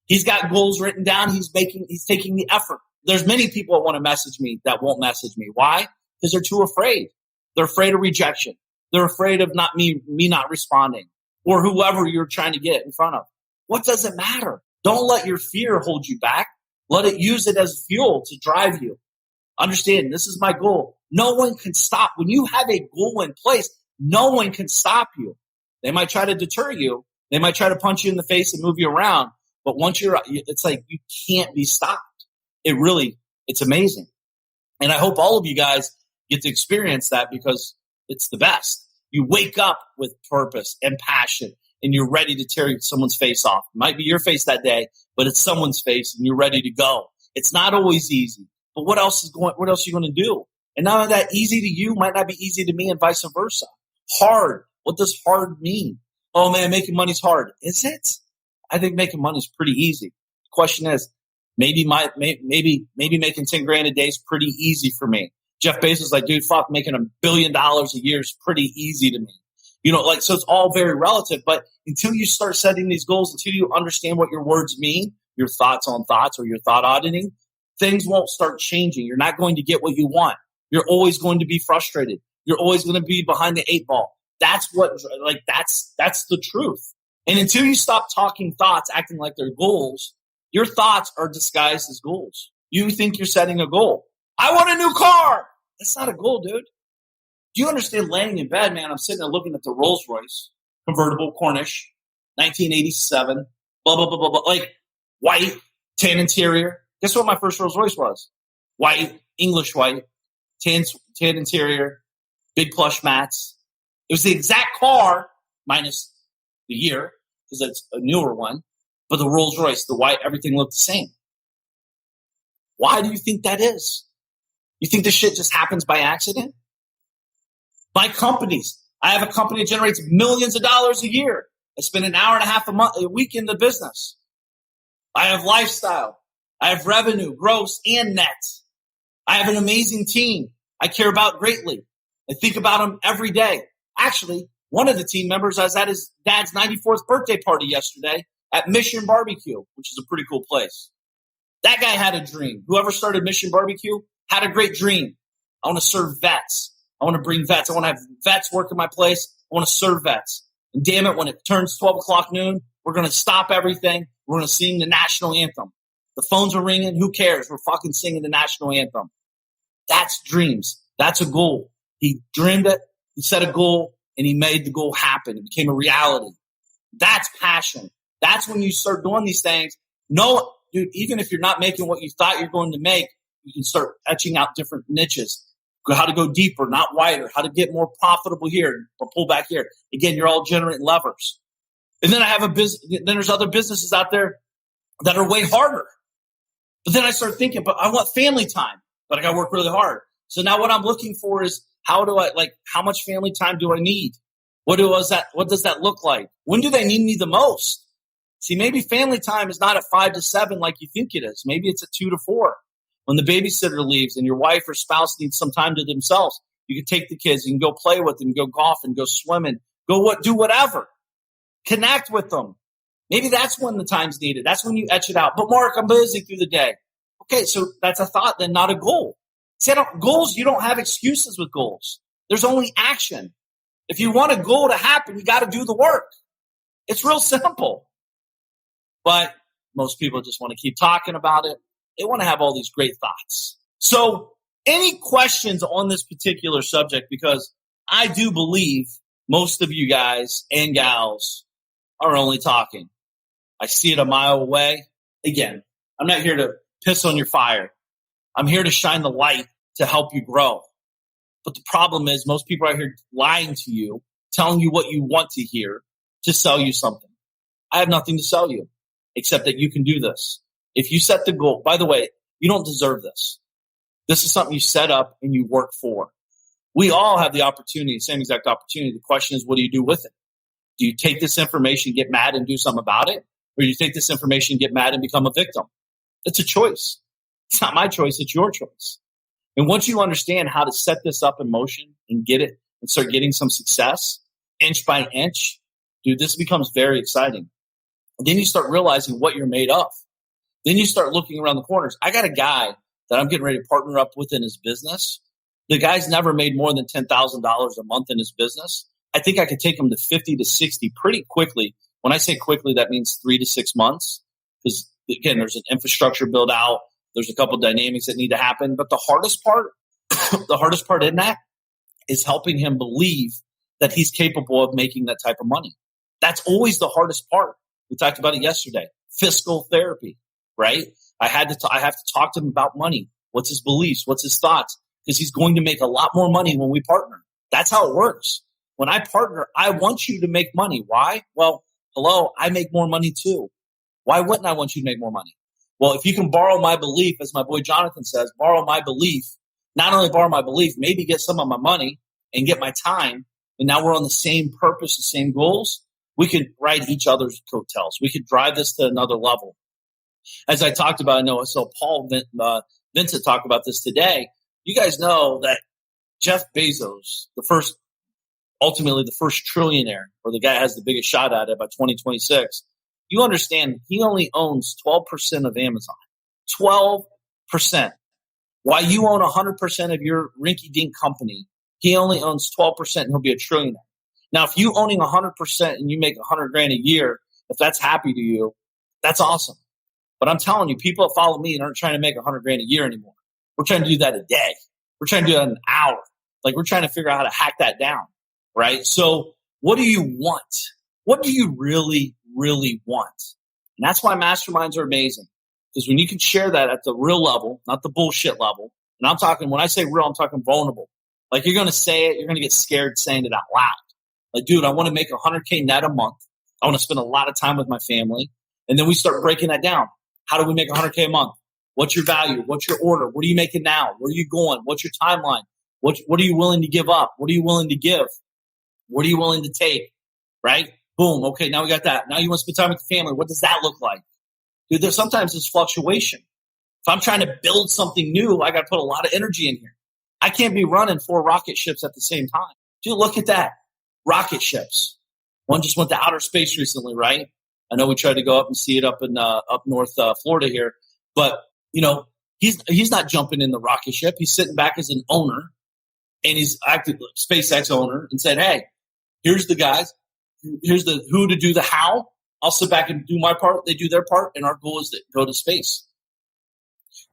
He's got goals written down. He's taking the effort. There's many people that want to message me that won't message me. Why? Because they're too afraid. They're afraid of rejection. They're afraid of me not responding, or whoever you're trying to get in front of. What does it matter? Don't let your fear hold you back. Use it as fuel to drive you. Understand, this is my goal. No one can stop. When you have a goal in place, no one can stop you. They might try to deter you. They might try to punch you in the face and move you around. But once it's like you can't be stopped. It's amazing. And I hope all of you guys get to experience that, because it's the best. You wake up with purpose and passion, and you're ready to tear someone's face off. It might be your face that day, but it's someone's face, and you're ready to go. It's not always easy, but what else are you going to do? And none of that easy to you might not be easy to me, and vice versa. Hard. What does hard mean? Oh man, making money's hard. Is it? I think making money is pretty easy. The question is, maybe making 10 grand a day is pretty easy for me. Jeff Bezos is like, dude, fuck, making $1 billion a year is pretty easy to me. So it's all very relative. But until you start setting these goals, until you understand what your words mean, your thoughts on thoughts, or your thought auditing, things won't start changing. You're not going to get what you want. You're always going to be frustrated. You're always going to be behind the 8 ball. That's the truth. And until you stop talking thoughts, acting like they're goals, your thoughts are disguised as goals. You think you're setting a goal. I want a new car. That's not a goal, dude. Do you understand laying in bed, man? I'm sitting there looking at the Rolls Royce, convertible, Cornish, 1987, blah, blah, blah, blah, blah, like white, tan interior. Guess what my first Rolls Royce was? White, English white, tan interior, big plush mats. It was the exact car, minus the year, because it's a newer one, but the Rolls Royce, the white, everything looked the same. Why do you think that is? You think this shit just happens by accident? My companies. I have a company that generates millions of dollars a year. I spend an hour and a half a week in the business. I have lifestyle. I have revenue, gross and net. I have an amazing team I care about greatly. I think about them every day. Actually, one of the team members, I was at his dad's 94th birthday party yesterday at Mission Barbecue, which is a pretty cool place. That guy had a dream. Whoever started Mission Barbecue had a great dream. I want to serve vets. I want to bring vets. I want to have vets work in my place. I want to serve vets. And damn it, when it turns 12 o'clock noon, we're going to stop everything. We're going to sing the national anthem. The phones are ringing. Who cares? We're fucking singing the national anthem. That's dreams. That's a goal. He dreamed it. He set a goal, and he made the goal happen. It became a reality. That's passion. That's when you start doing these things. No, dude, even if you're not making what you thought you're going to make, you can start etching out different niches. How to go deeper, not wider. How to get more profitable here or pull back here. Again, you're all generating levers. And then I have then there's other businesses out there that are way harder. But then I start thinking, but I want family time, but I got to work really hard. So now what I'm looking for is how much family time do I need? What does that look like? When do they need me the most? See, maybe family time is not at 5 to 7 like you think it is. Maybe it's at 2 to 4. When the babysitter leaves and your wife or spouse needs some time to themselves, you can take the kids, you can go play with them, go golfing, go swimming, do whatever. Connect with them. Maybe that's when the time's needed. That's when you etch it out. But Mark, I'm busy through the day. Okay, so that's a thought then, not a goal. See, goals, you don't have excuses with goals. There's only action. If you want a goal to happen, you got to do the work. It's real simple. But most people just want to keep talking about it. They want to have all these great thoughts. So any questions on this particular subject? Because I do believe most of you guys and gals are only talking. I see it a mile away. Again, I'm not here to piss on your fire. I'm here to shine the light to help you grow. But the problem is most people are here lying to you, telling you what you want to hear to sell you something. I have nothing to sell you except that you can do this. If you set the goal, by the way, you don't deserve this. This is something you set up and you work for. We all have the opportunity, same exact opportunity. The question is, what do you do with it? Do you take this information, get mad, and do something about it? Or do you take this information, get mad, and become a victim? It's a choice. It's not my choice. It's your choice. And once you understand how to set this up in motion and get it and start getting some success inch by inch, dude, this becomes very exciting. And then you start realizing what you're made of. Then you start looking around the corners. I got a guy that I'm getting ready to partner up with in his business. The guy's never made more than $10,000 a month in his business. I think I could take him to 50 to 60 pretty quickly. When I say quickly, that means 3 to 6 months. Because again, there's an infrastructure build out. There's a couple dynamics that need to happen. But the hardest part, the hardest part in that is helping him believe that he's capable of making that type of money. That's always the hardest part. We talked about it yesterday. Fiscal therapy, right? I have to talk to him about money. What's his beliefs? What's his thoughts? Because he's going to make a lot more money when we partner. That's how it works. When I partner, I want you to make money. Why? Well, hello, I make more money too. Why wouldn't I want you to make more money? Well, if you can borrow my belief, as my boy Jonathan says, borrow my belief, not only borrow my belief, maybe get some of my money and get my time, and now we're on the same purpose, the same goals, we could ride each other's coattails. We could drive this to another level. As I talked about, I know I saw Paul Vincent talk about this today. You guys know that Jeff Bezos, ultimately the first trillionaire, or the guy has the biggest shot at it by 2026, you understand he only owns 12% of Amazon. 12%. While you own 100% of your rinky-dink company, he only owns 12% and he'll be a trillionaire. Now, if you owning 100% and you make $100,000 a year, if that's happy to you, that's awesome. But I'm telling you, people that follow me aren't trying to make $100,000 a year anymore. We're trying to do that a day. We're trying to do that in an hour. Like, we're trying to figure out how to hack that down, right? So what do you want? What do you really, really want? And that's why masterminds are amazing. Because when you can share that at the real level, not the bullshit level, and I'm talking, when I say real, I'm talking vulnerable. Like, you're going to say it, you're going to get scared saying it out loud. Like, dude, I want to make $100K net a month. I want to spend a lot of time with my family. And then we start breaking that down. How do we make $100K a month? What's your value? What's your order? What are you making now? Where are you going? What's your timeline? What are you willing to give up? What are you willing to give? What are you willing to take? Right? Boom. Okay, now we got that. Now you want to spend time with the family. What does that look like? Dude, sometimes there's fluctuation. If I'm trying to build something new, I got to put a lot of energy in here. I can't be running 4 rocket ships at the same time. Dude, look at that. Rocket ships. One just went to outer space recently, right? I know we tried to go up and see it up in up north Florida here, but you know, he's not jumping in the rocket ship. He's sitting back as an owner, and he's acted SpaceX owner, and said, "Hey, here's the guys. Here's the who to do the how. I'll sit back and do my part. They do their part, and our goal is to go to space."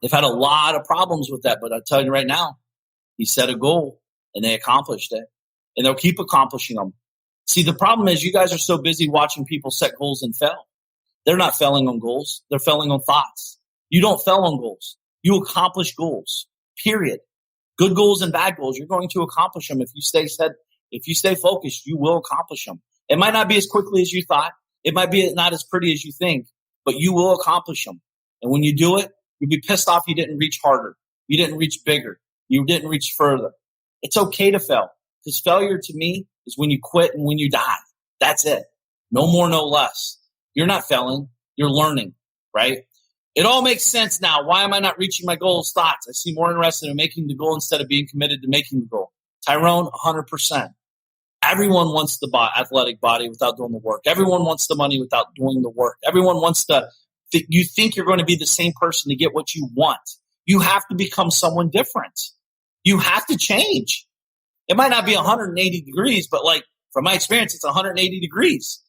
They've had a lot of problems with that, but I'll tell you right now, he set a goal, and they accomplished it, and they'll keep accomplishing them. See, the problem is you guys are so busy watching people set goals and fail. They're not failing on goals. They're failing on thoughts. You don't fail on goals. You accomplish goals, period. Good goals and bad goals, you're going to accomplish them. If you stay focused, you will accomplish them. It might not be as quickly as you thought. It might be not as pretty as you think, but you will accomplish them. And when you do it, you'll be pissed off you didn't reach harder. You didn't reach bigger. You didn't reach further. It's okay to fail, because failure to me is when you quit and when you die. That's it. No more, no less. You're not failing. You're learning, right? It all makes sense now. Why am I not reaching my goals? Thoughts. I seem more interested in making the goal instead of being committed to making the goal. Tyrone, 100%. Everyone wants the athletic body without doing the work. Everyone wants the money without doing the work. Everyone wants you think you're going to be the same person to get what you want. You have to become someone different. You have to change. It might not be 180 degrees, but like from my experience, it's 180 degrees.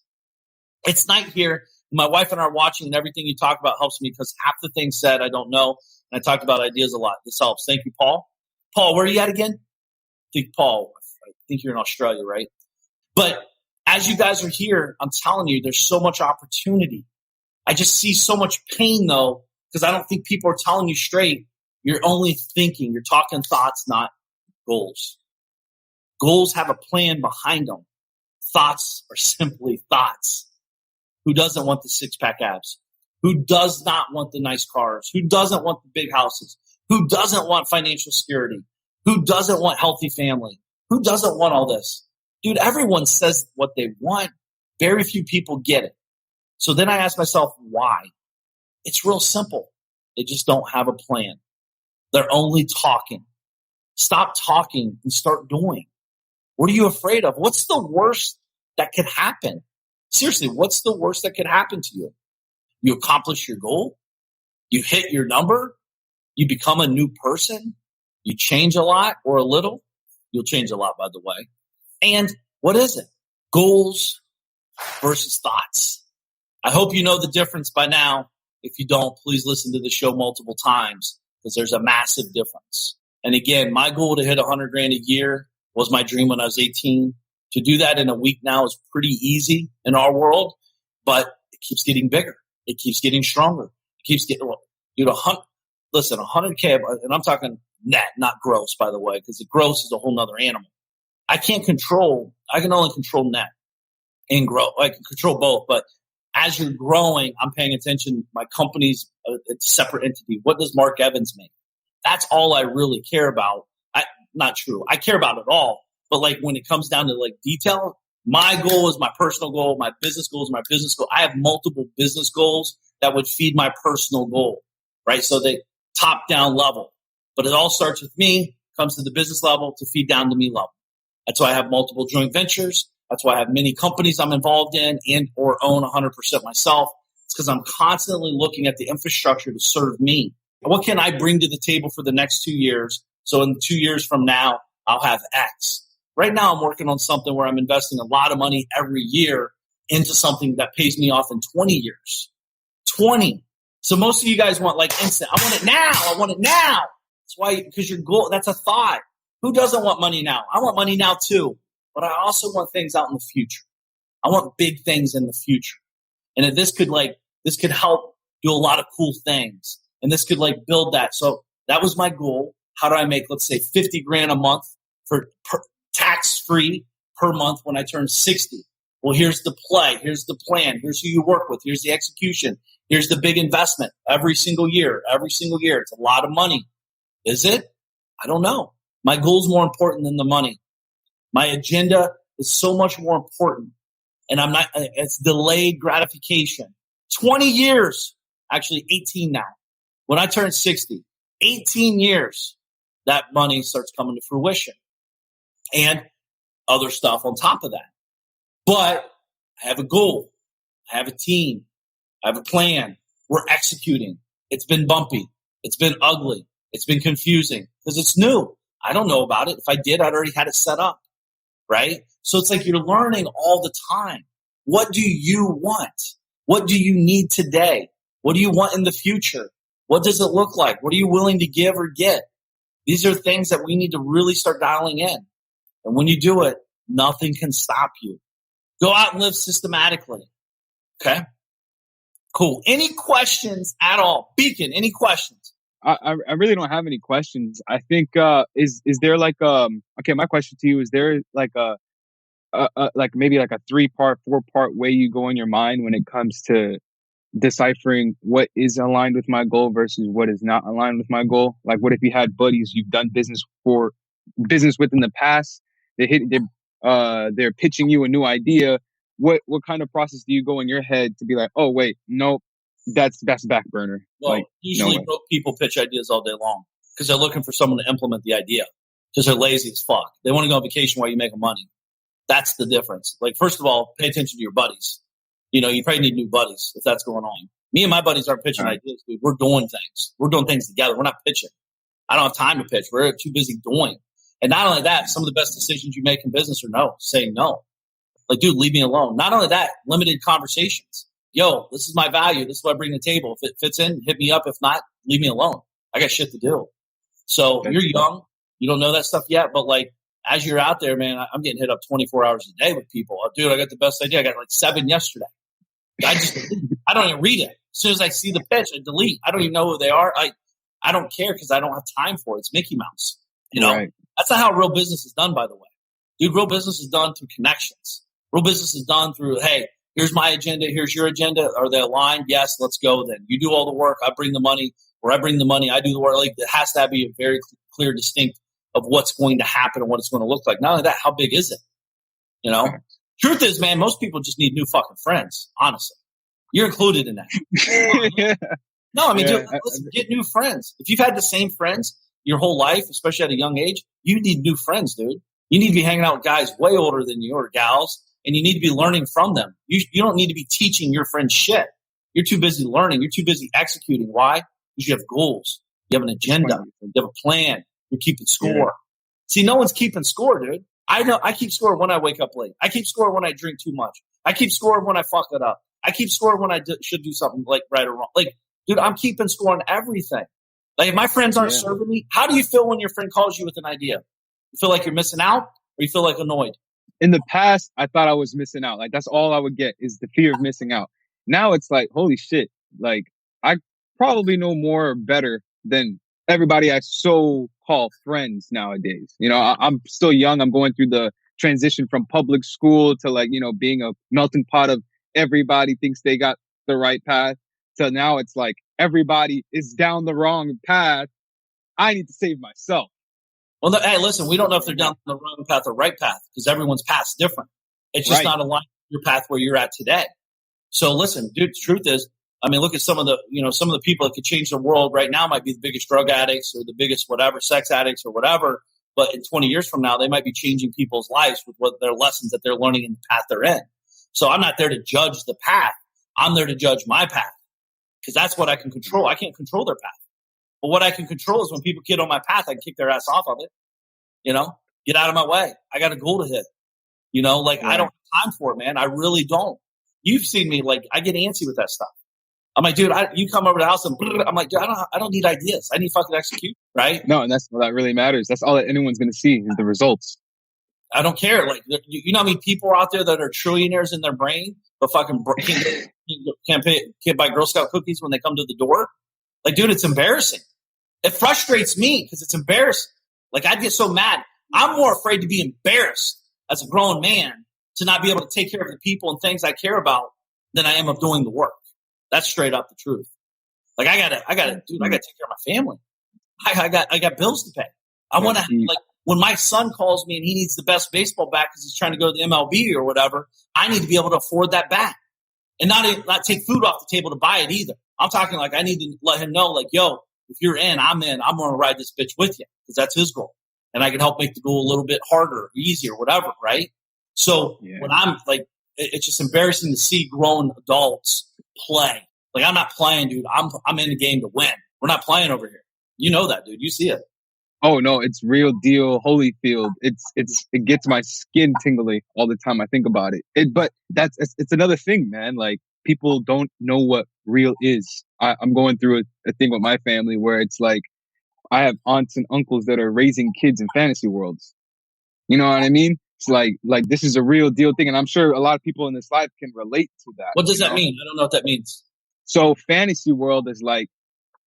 It's night here. My wife and I are watching, and everything you talk about helps me, because half the things said I don't know. And I talked about ideas a lot. This helps. Thank you, Paul. Paul, where are you at again? I think you're in Australia, right? But as you guys are here, I'm telling you, there's so much opportunity. I just see so much pain, though, because I don't think people are telling you straight. You're only thinking. You're talking thoughts, not goals. Goals have a plan behind them. Thoughts are simply thoughts. Who doesn't want the 6-pack abs? Who does not want the nice cars? Who doesn't want the big houses? Who doesn't want financial security? Who doesn't want healthy family? Who doesn't want all this? Dude, everyone says what they want. Very few people get it. So then I ask myself, why? It's real simple. They just don't have a plan. They're only talking. Stop talking and start doing. What are you afraid of? What's the worst that could happen? Seriously, what's the worst that could happen to you? You accomplish your goal? You hit your number? You become a new person? You change a lot or a little? You'll change a lot, by the way. And what is it? Goals versus thoughts. I hope you know the difference by now. If you don't, please listen to the show multiple times because there's a massive difference. And again, my goal to hit 100 grand a year was my dream when I was 18. To do that in a week now is pretty easy in our world, but it keeps getting bigger. It keeps getting stronger. It keeps getting, dude, 100K, and I'm talking net, not gross, by the way, because the gross is a whole nother animal. I can only control net and grow. I can control both, but as you're growing, I'm paying attention. My company's a separate entity. What does Mark Evans make? That's all I really care about. Not true. I care about it all. But like when it comes down to like detail, my goal is my personal goal. My business goal is my business goal. I have multiple business goals that would feed my personal goal, right? So they top down level, but it all starts with me, comes to the business level to feed down to me level. That's why I have multiple joint ventures. That's why I have many companies I'm involved in and or own 100% myself. It's because I'm constantly looking at the infrastructure to serve me. What can I bring to the table for the next 2 years? So in 2 years from now, I'll have X. Right now, I'm working on something where I'm investing a lot of money every year into something that pays me off in 20 years. 20. So most of you guys want like instant. I want it now. I want it now. That's why, because your goal, that's a thought. Who doesn't want money now? I want money now too. But I also want things out in the future. I want big things in the future. And this could help do a lot of cool things. And this could like build that. So that was my goal. How do I make, let's say, 50 grand a month for tax-free per month when I turn 60? Well, here's the play. Here's the plan. Here's who you work with. Here's the execution. Here's the big investment every single year. Every single year. It's a lot of money. Is it? I don't know. My goal is more important than the money. My agenda is so much more important. And it's delayed gratification. 20 years, actually 18 now. When I turn 60, 18 years, that money starts coming to fruition. And other stuff on top of that. But I have a goal. I have a team. I have a plan. We're executing. It's been bumpy. It's been ugly. It's been confusing because it's new. I don't know about it. If I did, I'd already had it set up, right? So it's like you're learning all the time. What do you want? What do you need today? What do you want in the future? What does it look like? What are you willing to give or get? These are things that we need to really start dialing in. And when you do it, nothing can stop you. Go out and live systematically. Okay? Cool. Any questions at all? Beacon, any questions? I really don't have any questions. I think is there like okay, my question to you is there like like maybe like a 3-part, 4-part way you go in your mind when it comes to deciphering what is aligned with my goal versus what is not aligned with my goal? Like what if you had buddies you've done business with in the past, they're pitching you a new idea. What kind of process do you go in your head to be like, oh wait, nope, that's back burner? Well, like, usually broke people pitch ideas all day long because they're looking for someone to implement the idea because they're lazy as fuck. They want to go on vacation while you're making money. That's the difference. Like, first of all, pay attention to your buddies. You know, you probably need new buddies if that's going on. Me and my buddies aren't pitching ideas, dude. We're doing things. We're doing things together. We're not pitching. I don't have time to pitch. We're too busy doing. And not only that, some of the best decisions you make in business are no, saying no. Like, dude, leave me alone. Not only that, limited conversations. Yo, this is my value. This is what I bring to the table. If it fits in, hit me up. If not, leave me alone. I got shit to do. So you're young. You don't know that stuff yet. But like, as you're out there, man, I'm getting hit up 24 hours a day with people. Dude, I got the best idea. I got like 7 yesterday. I don't even read it. As soon as I see the pitch, I delete. I don't even know who they are. I don't care because I don't have time for it. It's Mickey Mouse. You know, That's not how real business is done, by the way. Dude, real business is done through connections. Real business is done through, hey, here's my agenda. Here's your agenda. Are they aligned? Yes, let's go then. You do all the work. I bring the money. where I bring the money, I do the work. Like, it has to be a very clear, distinct of what's going to happen and what it's going to look like. Not only that, how big is it? You know, truth is, man, most people just need new fucking friends. Honestly, you're included in that. Yeah. No, I mean, Yeah, dude, listen, get new friends. If you've had the same friends your whole life, especially at a young age, you need new friends, dude. You need to be hanging out with guys way older than you or gals, and you need to be learning from them. You don't need to be teaching your friends shit. You're too busy learning. You're too busy executing. Why? Because you have goals. You have an agenda. You have a plan. You're keeping score. Yeah. See, no one's keeping score, dude. I know I keep score when I wake up late. I keep score when I drink too much. I keep score when I fuck it up. I keep score when I should do something like right or wrong. Like, dude, I'm keeping score on everything. Like, if my friends aren't serving me, how do you feel when your friend calls you with an idea? You feel like you're missing out, or you feel like annoyed? In the past, I thought I was missing out. Like, that's all I would get is the fear of missing out. Now it's like, holy shit. Like, I probably know more or better than everybody I so call friends nowadays. You know, I'm still young. I'm going through the transition from public school to, like, you know, being a melting pot of everybody thinks they got the right path. So now it's like everybody is down the wrong path. I need to save myself. Well, hey, listen, we don't know if they're down the wrong path or right path because everyone's path's different. It's just not aligned with your path where you're at today. So listen, dude, the truth is, I mean, look at some of the people that could change the world right now might be the biggest drug addicts or the biggest whatever, sex addicts or whatever. But in 20 years from now, they might be changing people's lives with what their lessons that they're learning in the path they're in. So I'm not there to judge the path. I'm there to judge my path because that's what I can control. I can't control their path. But what I can control is when people get on my path, I can kick their ass off of it. You know, get out of my way. I got a goal to hit. You know, like I don't have time for it, man. I really don't. You've seen me, like, I get antsy with that stuff. I'm like, dude, you come over to the house and I'm like, dude, I don't need ideas. I need fucking execute, right? No, and that's what that really matters. That's all that anyone's going to see is the results. I don't care. Like, you know how many people are out there that are trillionaires in their brain, but fucking can't buy Girl Scout cookies when they come to the door? Like, dude, it's embarrassing. It frustrates me because it's embarrassing. Like, I'd get so mad. I'm more afraid to be embarrassed as a grown man to not be able to take care of the people and things I care about than I am of doing the work. That's straight up the truth. Like, I gotta take care of my family. I got bills to pay. I want to, like, when my son calls me and he needs the best baseball bat because he's trying to go to the MLB or whatever, I need to be able to afford that bat and not take food off the table to buy it either. I'm talking like I need to let him know, like, yo, if you're in, I'm in. I'm going to ride this bitch with you because that's his goal. And I can help make the goal a little bit harder, easier, whatever, right? So when I'm like, it's just embarrassing to see grown adults play. Like, I'm not playing, dude. I'm in the game to win. We're not playing over here. You know that, dude. You see it. Oh no, it's real deal, Holyfield. It gets my skin tingly all the time I think about it. But it's another thing, man. Like, people don't know what real is. I'm going through a thing with my family where it's like I have aunts and uncles that are raising kids in fantasy worlds. You know what I mean? It's like this is a real deal thing, and I'm sure a lot of people in this life can relate to that. What does that mean? I don't know what that means. So fantasy world is like,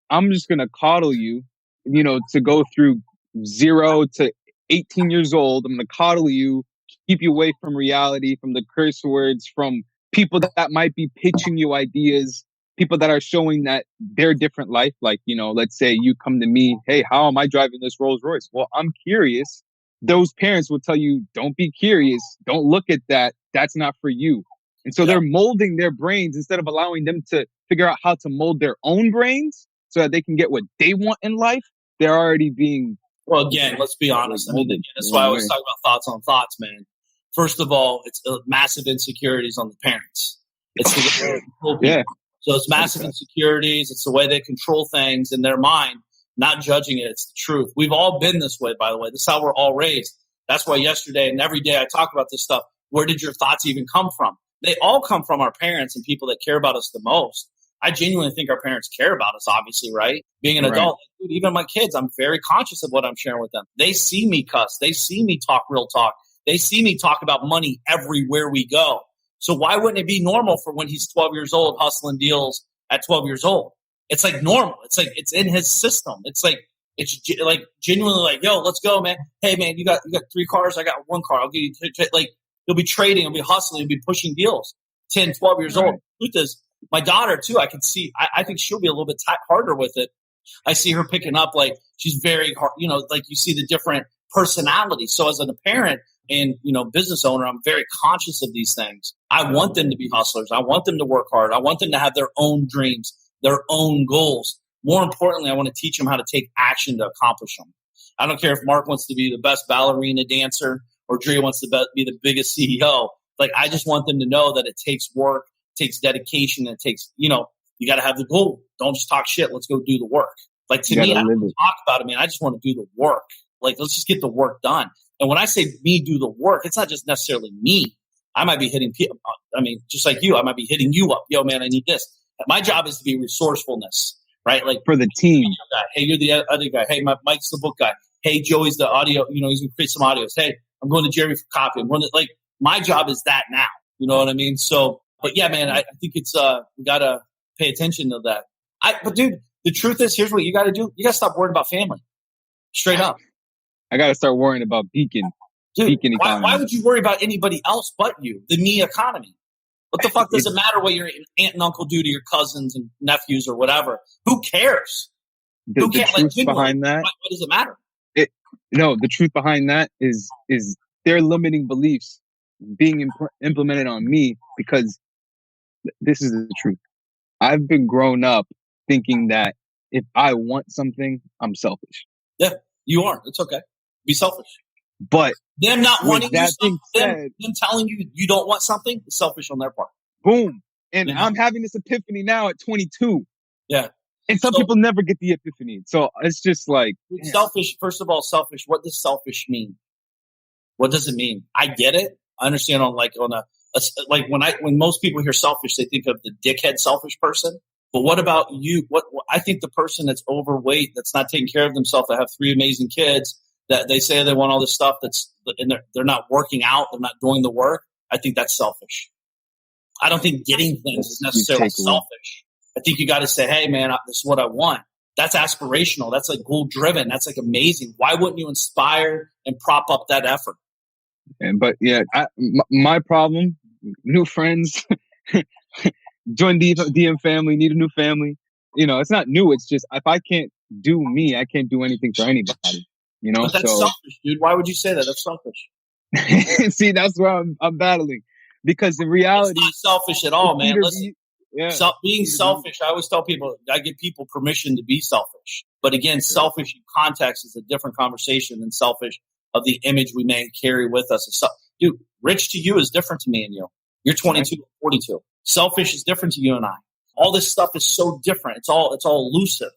I'm just gonna coddle you, you know, to go through 0 to 18 years old. I'm gonna coddle you, keep you away from reality, from the curse words, from people that might be pitching you ideas, people that are showing that their different life. Like, you know, let's say you come to me, hey, how am I driving this Rolls Royce? Well, I'm curious. Those parents will tell you, don't be curious. Don't look at that. That's not for you. And so they're molding their brains instead of allowing them to figure out how to mold their own brains so that they can get what they want in life. They're already being... Well, again, let's be honest. I mean, that's why I always talk about thoughts on thoughts, man. First of all, it's massive insecurities on the parents. It's the people. So it's massive insecurities. It's the way they control things in their mind, not judging it. It's the truth. We've all been this way, by the way. This is how we're all raised. That's why yesterday and every day I talk about this stuff. Where did your thoughts even come from? They all come from our parents and people that care about us the most. I genuinely think our parents care about us, obviously, right? Being an adult, dude, even my kids, I'm very conscious of what I'm sharing with them. They see me cuss. They see me talk real talk. They see me talk about money everywhere we go. So why wouldn't it be normal for when he's 12 years old, hustling deals at 12 years old? It's like normal. It's like it's in his system. It's like genuinely like, yo, let's go, man. Hey, man, you got 3 cars. I got 1 car. I'll give you like he'll be trading. He'll be hustling. He'll be pushing deals. 10, 12 years old. Truth is, my daughter too. I can see. I think she'll be a little bit harder with it I see her picking up, like, she's very hard, like you see the different personalities. So as a parent and, business owner, I'm very conscious of these things. I want them to be hustlers. I want them to work hard. I want them to have their own dreams, their own goals. More importantly, I want to teach them how to take action to accomplish them. I don't care if Mark wants to be the best ballerina dancer or Dre wants to be the biggest CEO. Like, I just want them to know that it takes work, takes dedication, and it takes, you got to have the goal. Don't just talk shit. Let's go do the work. Like, to me, I don't talk about it, man. I just want to do the work. Like, let's just get the work done. And when I say me do the work, it's not just necessarily me. I might be hitting people. I mean, just like you, I might be hitting you up. Yo, man, I need this. My job is to be resourcefulness, right? Like, for the team. Hey, you're the other guy. Hey, Mike's the book guy. Hey, Joey's the audio. He's going to create some audios. Hey, I'm going to Jerry for copy. I'm going to, like, my job is that now. You know what I mean? So, but yeah, man, I think it's, we got to pay attention to that. But dude, the truth is, here's what you got to do. You got to stop worrying about family. Straight up. I got to start worrying about Beacon. Dude, Beacon economy. Why would you worry about anybody else but you? The me economy. What the fuck does it matter what your aunt and uncle do to your cousins and nephews or whatever? Who cares? The truth behind that. What does it matter? The truth behind that is their limiting beliefs being implemented on me, because this is the truth. I've been grown up thinking that if I want something, I'm selfish. Yeah, you are. It's okay. Be selfish. But them not wanting you something, them telling you you don't want something, is selfish on their part. Boom. And I'm having this epiphany now at 22. Yeah. And some people never get the epiphany. So it's just like... Selfish, first of all, selfish. What does selfish mean? What does it mean? I get it. I understand when most people hear selfish, they think of the dickhead selfish person. But what about you? What I think the person that's overweight, that's not taking care of themselves, that have 3 amazing kids, that they say they want all this stuff, and they're not working out, they're not doing the work. I think that's selfish. I don't think getting things is necessarily selfish. I think you got to say, hey, man, this is what I want. That's aspirational. That's like goal driven. That's like amazing. Why wouldn't you inspire and prop up that effort? But yeah, my problem, new friends, join the DM family, need a new family. It's not new. It's just, if I can't do me, I can't do anything for anybody. But that's selfish, dude. Why would you say that? That's selfish. See, that's where I'm battling, because in reality, it's not selfish at all, man. Listen, being selfish, I always tell people, I give people permission to be selfish. But again, selfish in context is a different conversation than selfish of the image we may carry with us. Dude, rich to you is different to me and you. You're 22, 42. Selfish is different to you and I. All this stuff is so different. It's all elusive.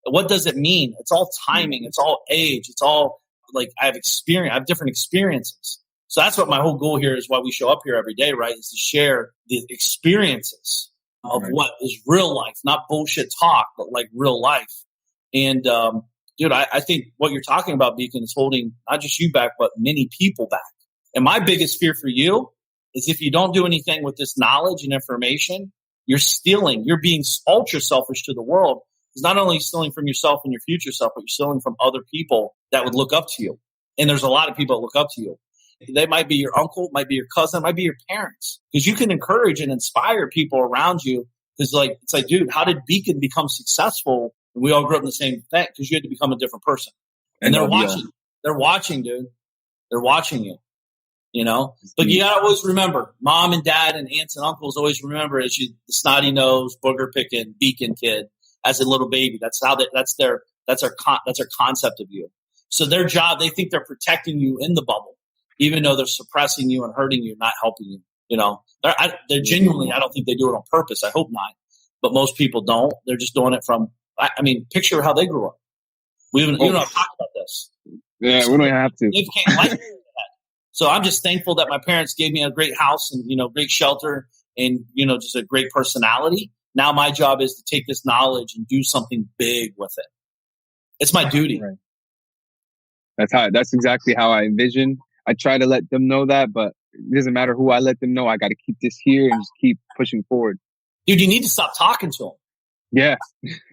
What does it mean? It's all timing. It's all age. It's all like I have different experiences. So that's what my whole goal here is, why we show up here every day, right? Is to share the experiences of what is real life, not bullshit talk, but like real life. And, dude, I think what you're talking about, Beacon, is holding not just you back, but many people back. And my biggest fear for you is if you don't do anything with this knowledge and information, you're stealing. You're being ultra selfish to the world. It's not only stealing from yourself and your future self, but you're stealing from other people that would look up to you. And there's a lot of people that look up to you. They might be your uncle, might be your cousin, might be your parents. Because you can encourage and inspire people around you. Because it's like, dude, how did Beacon become successful? And we all grew up in the same thing, because you had to become a different person. And they're watching. They're watching, dude. They're watching you. But you gotta always remember, mom and dad and aunts and uncles always remember as you, the snotty nose, booger picking Beacon kid as a little baby. That's their concept of you. So their job, they think they're protecting you in the bubble, even though they're suppressing you and hurting you, not helping you. They're genuinely, I don't think they do it on purpose. I hope not. But most people don't. They're just doing it from, picture how they grew up. We don't have to talk about this. Yeah, we don't have to. They can't like that. So I'm just thankful that my parents gave me a great house and, great shelter and, just a great personality. Now my job is to take this knowledge and do something big with it. It's my duty. Right. That's exactly how I envision. I try to let them know that, but it doesn't matter who I let them know. I got to keep this here and just keep pushing forward. Dude, you need to stop talking to them. Yeah.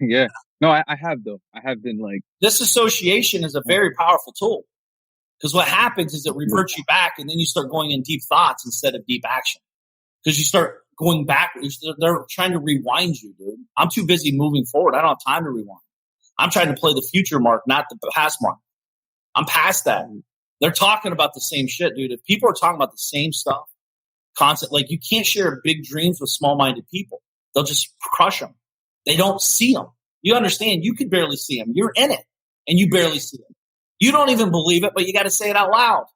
Yeah. No, I have though. I have been like... Disassociation is a very powerful tool. Because what happens is it reverts you back, and then you start going in deep thoughts instead of deep action. Because you start going back. They're trying to rewind you, dude. I'm too busy moving forward. I don't have time to rewind. I'm trying to play the future Mark, not the past Mark. I'm past that. They're talking about the same shit, dude. If people are talking about the same stuff, constant, like you can't share big dreams with small-minded people. They'll just crush them. They don't see them. You understand? You can barely see them. You're in it, and you barely see them. You don't even believe it, but you got to say it out loud.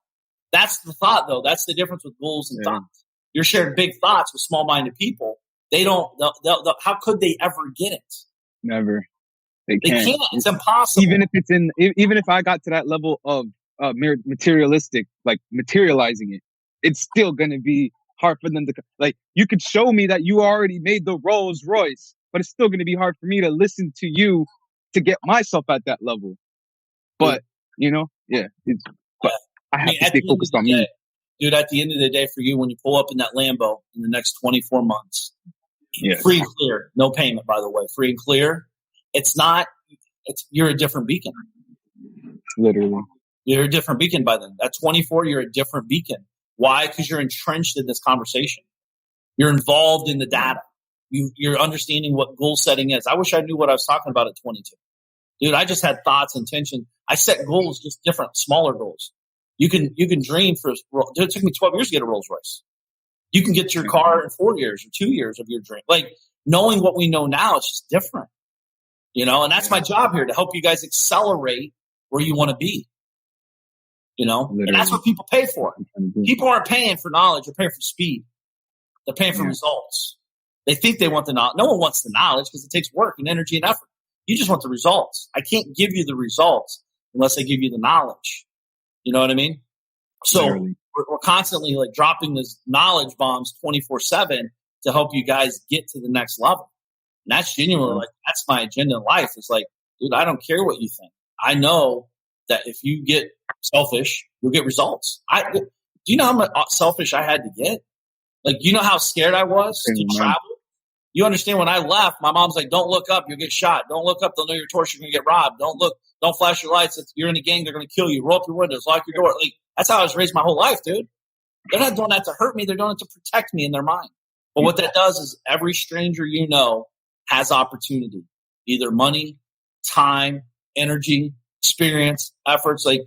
That's the thought, though. That's the difference with goals and thoughts. You're sharing big thoughts with small-minded people. They don't. They'll, how could they ever get it? Never. They can't. It's impossible. Even if I got to that level of materialistic, like materializing it, it's still gonna be hard for them to, like, you could show me that you already made the Rolls Royce, but it's still gonna be hard for me to listen to you to get myself at that level. But but I have to stay focused on me. Dude, at the end of the day, for you, when you pull up in that Lambo in the next 24 months, free and clear, no payment, by the way, free and clear. You're a different beacon. Literally. You're a different beacon by then. At 24, you're a different beacon. Why? Because you're entrenched in this conversation. You're involved in the data. You're understanding what goal setting is. I wish I knew what I was talking about at 22. Dude, I just had thoughts, intention. I set goals, just different, smaller goals. You can dream for. It took me 12 years to get a Rolls Royce. You can get your car in 4 years or 2 years of your dream. Like, knowing what we know now, it's just different. And that's my job here, to help you guys accelerate where you want to be. Literally. And that's what people pay for. People aren't paying for knowledge; they're paying for speed. They're paying for results. They think they want the knowledge. No one wants the knowledge because it takes work and energy and effort. You just want the results. I can't give you the results unless I give you the knowledge. You know what I mean? So we're constantly like dropping these knowledge bombs 24/7 to help you guys get to the next level. And that's genuinely like, that's my agenda in life. It's like, dude, I don't care what you think. I know that if you get selfish, you'll get results. Do you know how much selfish I had to get? Like, you know how scared I was to travel? You understand, when I left, my mom's like, don't look up, you'll get shot. Don't look up, they'll know your torch, you're going to get robbed. Don't look, don't flash your lights. You're in a gang, they're going to kill you. Roll up your windows, lock your door. Like, that's how I was raised my whole life, dude. They're not doing that to hurt me. They're doing it to protect me in their mind. But what that does is every stranger has opportunity, either money, time, energy, experience, efforts. Like,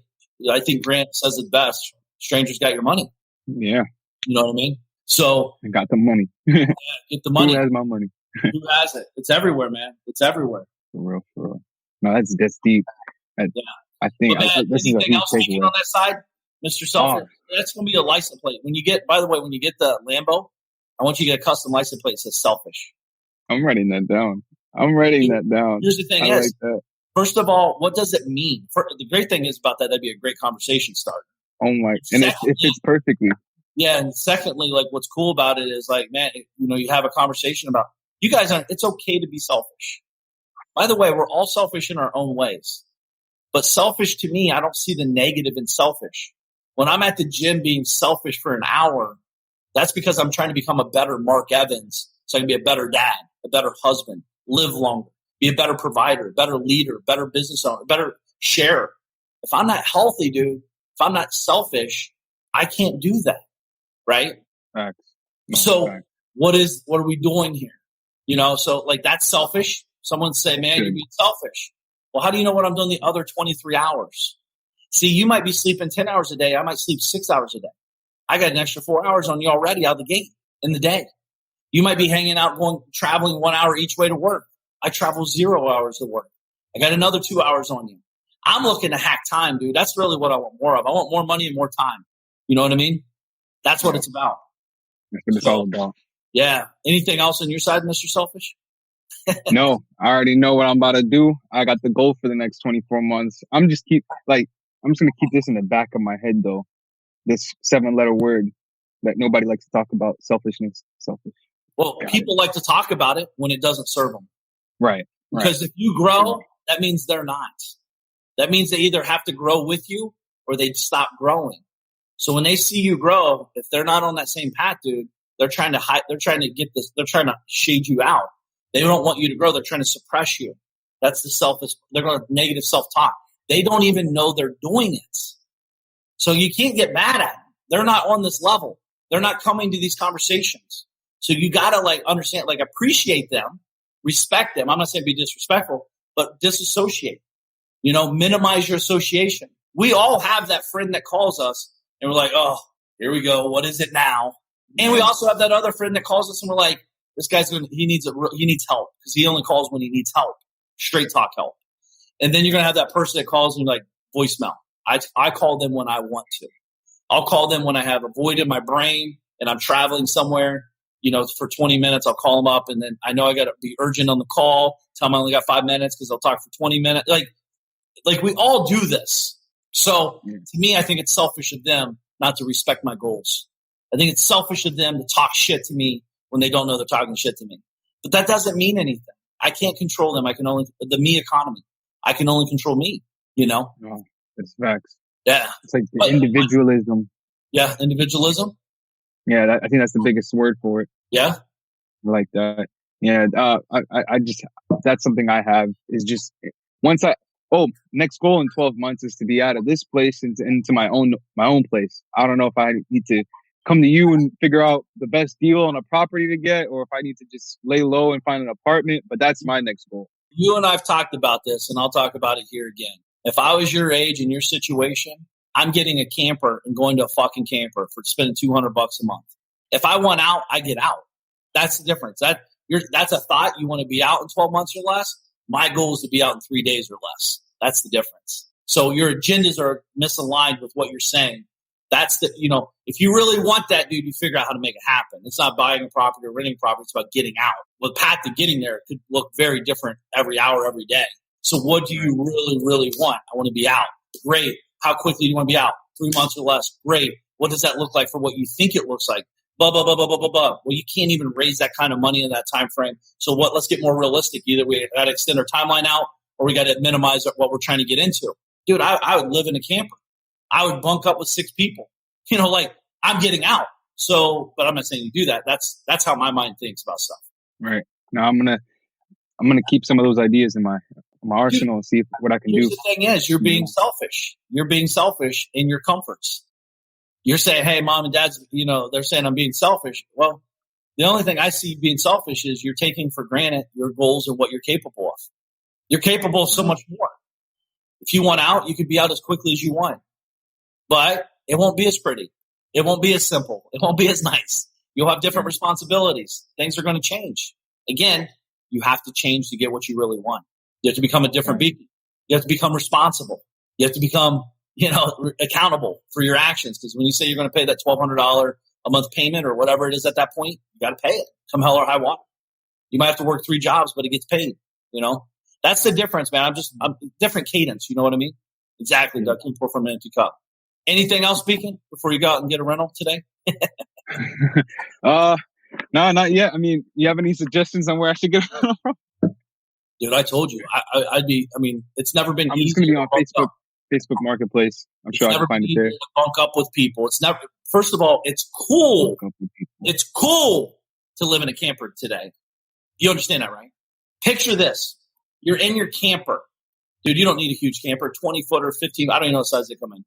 I think Grant says it best: strangers got your money. Yeah. You know what I mean? So I got the money. Get the money. Who has my money? Who has it? It's everywhere, man. It's everywhere. For real. No, that's deep. I think this is a anything huge else thinking on that side, Mr. Selfie? That's going to be a license plate. When you get the Lambo, I want you to get a custom license plate that says selfish. I'm writing that down. Here's the thing is, first of all, what does it mean? The great thing is about that'd be a great conversation starter. Oh my! And it fits perfectly. Yeah, and secondly, like, what's cool about it is, like, man, you have a conversation about, you guys it's okay to be selfish. By the way, we're all selfish in our own ways. But selfish, to me, I don't see the negative in selfish. When I'm at the gym being selfish for an hour, that's because I'm trying to become a better Mark Evans, so I can be a better dad, a better husband, live longer, be a better provider, better leader, better business owner, better sharer. If I'm not healthy, dude, if I'm not selfish, I can't do that, right? Facts. No, so facts. what are we doing here? So like, that's selfish. Someone say, man, you're being selfish. Well, how do you know what I'm doing the other 23 hours? See, you might be sleeping 10 hours a day. I might sleep 6 hours a day. I got an extra 4 hours on you already out of the gate in the day. You might be hanging out, traveling 1 hour each way to work. I travel 0 hours to work. I got another 2 hours on you. I'm looking to hack time, dude. That's really what I want more of. I want more money and more time. You know what I mean? That's what it's about. That's what it's all about. Yeah. Anything else on your side, Mr. Selfish? No, I already know what I'm about to do. I got the goal for the next 24 months. I'm just going to keep this in the back of my head, though. This 7-letter word that nobody likes to talk about: selfishness. Selfish. Well, people like to talk about it when it doesn't serve them. Right. Because if you grow, that means they're not. That means they either have to grow with you or they stop growing. So when they see you grow, if they're not on that same path, dude, they're trying to hide. They're trying to get this. They're trying to shade you out. They don't want you to grow. They're trying to suppress you. That's the selfish. They're going to negative self-talk. They don't even know they're doing it. So you can't get mad at them. They're not on this level. They're not coming to these conversations. So you got to understand, appreciate them, respect them. I'm not saying be disrespectful, but disassociate. Minimize your association. We all have that friend that calls us and we're like, oh, here we go. What is it now? And we also have that other friend that calls us and we're like, this guy's he needs help because he only calls when he needs help, straight talk help. And then you're going to have that person that calls and like voicemail. I call them when I want to. I'll call them when I have a void in my brain and I'm traveling somewhere, for 20 minutes. I'll call them up and then I know I got to be urgent on the call. Tell them I only got 5 minutes because I'll talk for 20 minutes. Like we all do this. So to me, I think it's selfish of them not to respect my goals. I think it's selfish of them to talk shit to me when they don't know they're talking shit to me. But that doesn't mean anything. I can't control them. I can only the me economy. I can only control me, No, that's facts. Yeah. It's like the individualism. Yeah, individualism. Yeah, I think that's the biggest word for it. Yeah. I like that. Yeah, I just, that's something I have is just next goal in 12 months is to be out of this place into my own place. I don't know if I need to come to you and figure out the best deal on a property to get, or if I need to just lay low and find an apartment, but that's my next goal. You and I've talked about this, and I'll talk about it here again. If I was your age and your situation, I'm getting a camper and going to a fucking camper for spending $200 a month. If I want out, I get out. That's the difference. That's a thought. You want to be out in 12 months or less. My goal is to be out in 3 days or less. That's the difference. So your agendas are misaligned with what you're saying. That's if you really want that, dude, you figure out how to make it happen. It's not buying a property or renting a property. It's about getting out. The path to getting there could look very different every hour, every day. So what do you really, really want? I want to be out. Great. How quickly do you want to be out? 3 months or less. Great. What does that look like for what you think it looks like? Blah, blah, blah, blah, blah, blah, blah. Well, you can't even raise that kind of money in that time frame. So let's get more realistic. Either we got to extend our timeline out or we got to minimize what we're trying to get into. Dude, I would live in a camper. I would bunk up with 6 people. I'm getting out. So, but I'm not saying you do that. That's how my mind thinks about stuff. Right. Now I'm gonna keep some of those ideas in my arsenal and see what I can do. The thing is, you're being selfish. You're being selfish in your comforts. You're saying, hey, mom and dad's, they're saying I'm being selfish. Well, the only thing I see being selfish is you're taking for granted your goals and what you're capable of. You're capable of so much more. If you want out, you could be out as quickly as you want. But it won't be as pretty. It won't be as simple. It won't be as nice. You'll have different responsibilities. Things are going to change. Again, you have to change to get what you really want. You have to become a different being. You have to become responsible. You have to become, accountable for your actions. Because when you say you're going to pay that $1,200 a month payment or whatever it is at that point, you got to pay it. Come hell or high water. You might have to work 3 jobs, but it gets paid. That's the difference, man. I'm different cadence. You know what I mean? Exactly. Doug, can pour from an empty cup. Anything else speaking before you go out and get a rental today? No, not yet. I mean, you have any suggestions on where I should get a rental from? Dude, I told you. It's never been easy. It's going to be on Facebook Marketplace. I'm sure I can find it there. To bunk up with people. It's never. First of all, it's cool. It's cool to live in a camper today. You understand that, right? Picture this. You're in your camper. Dude, you don't need a huge camper, 20-footer, 15. I don't even know the size they come in.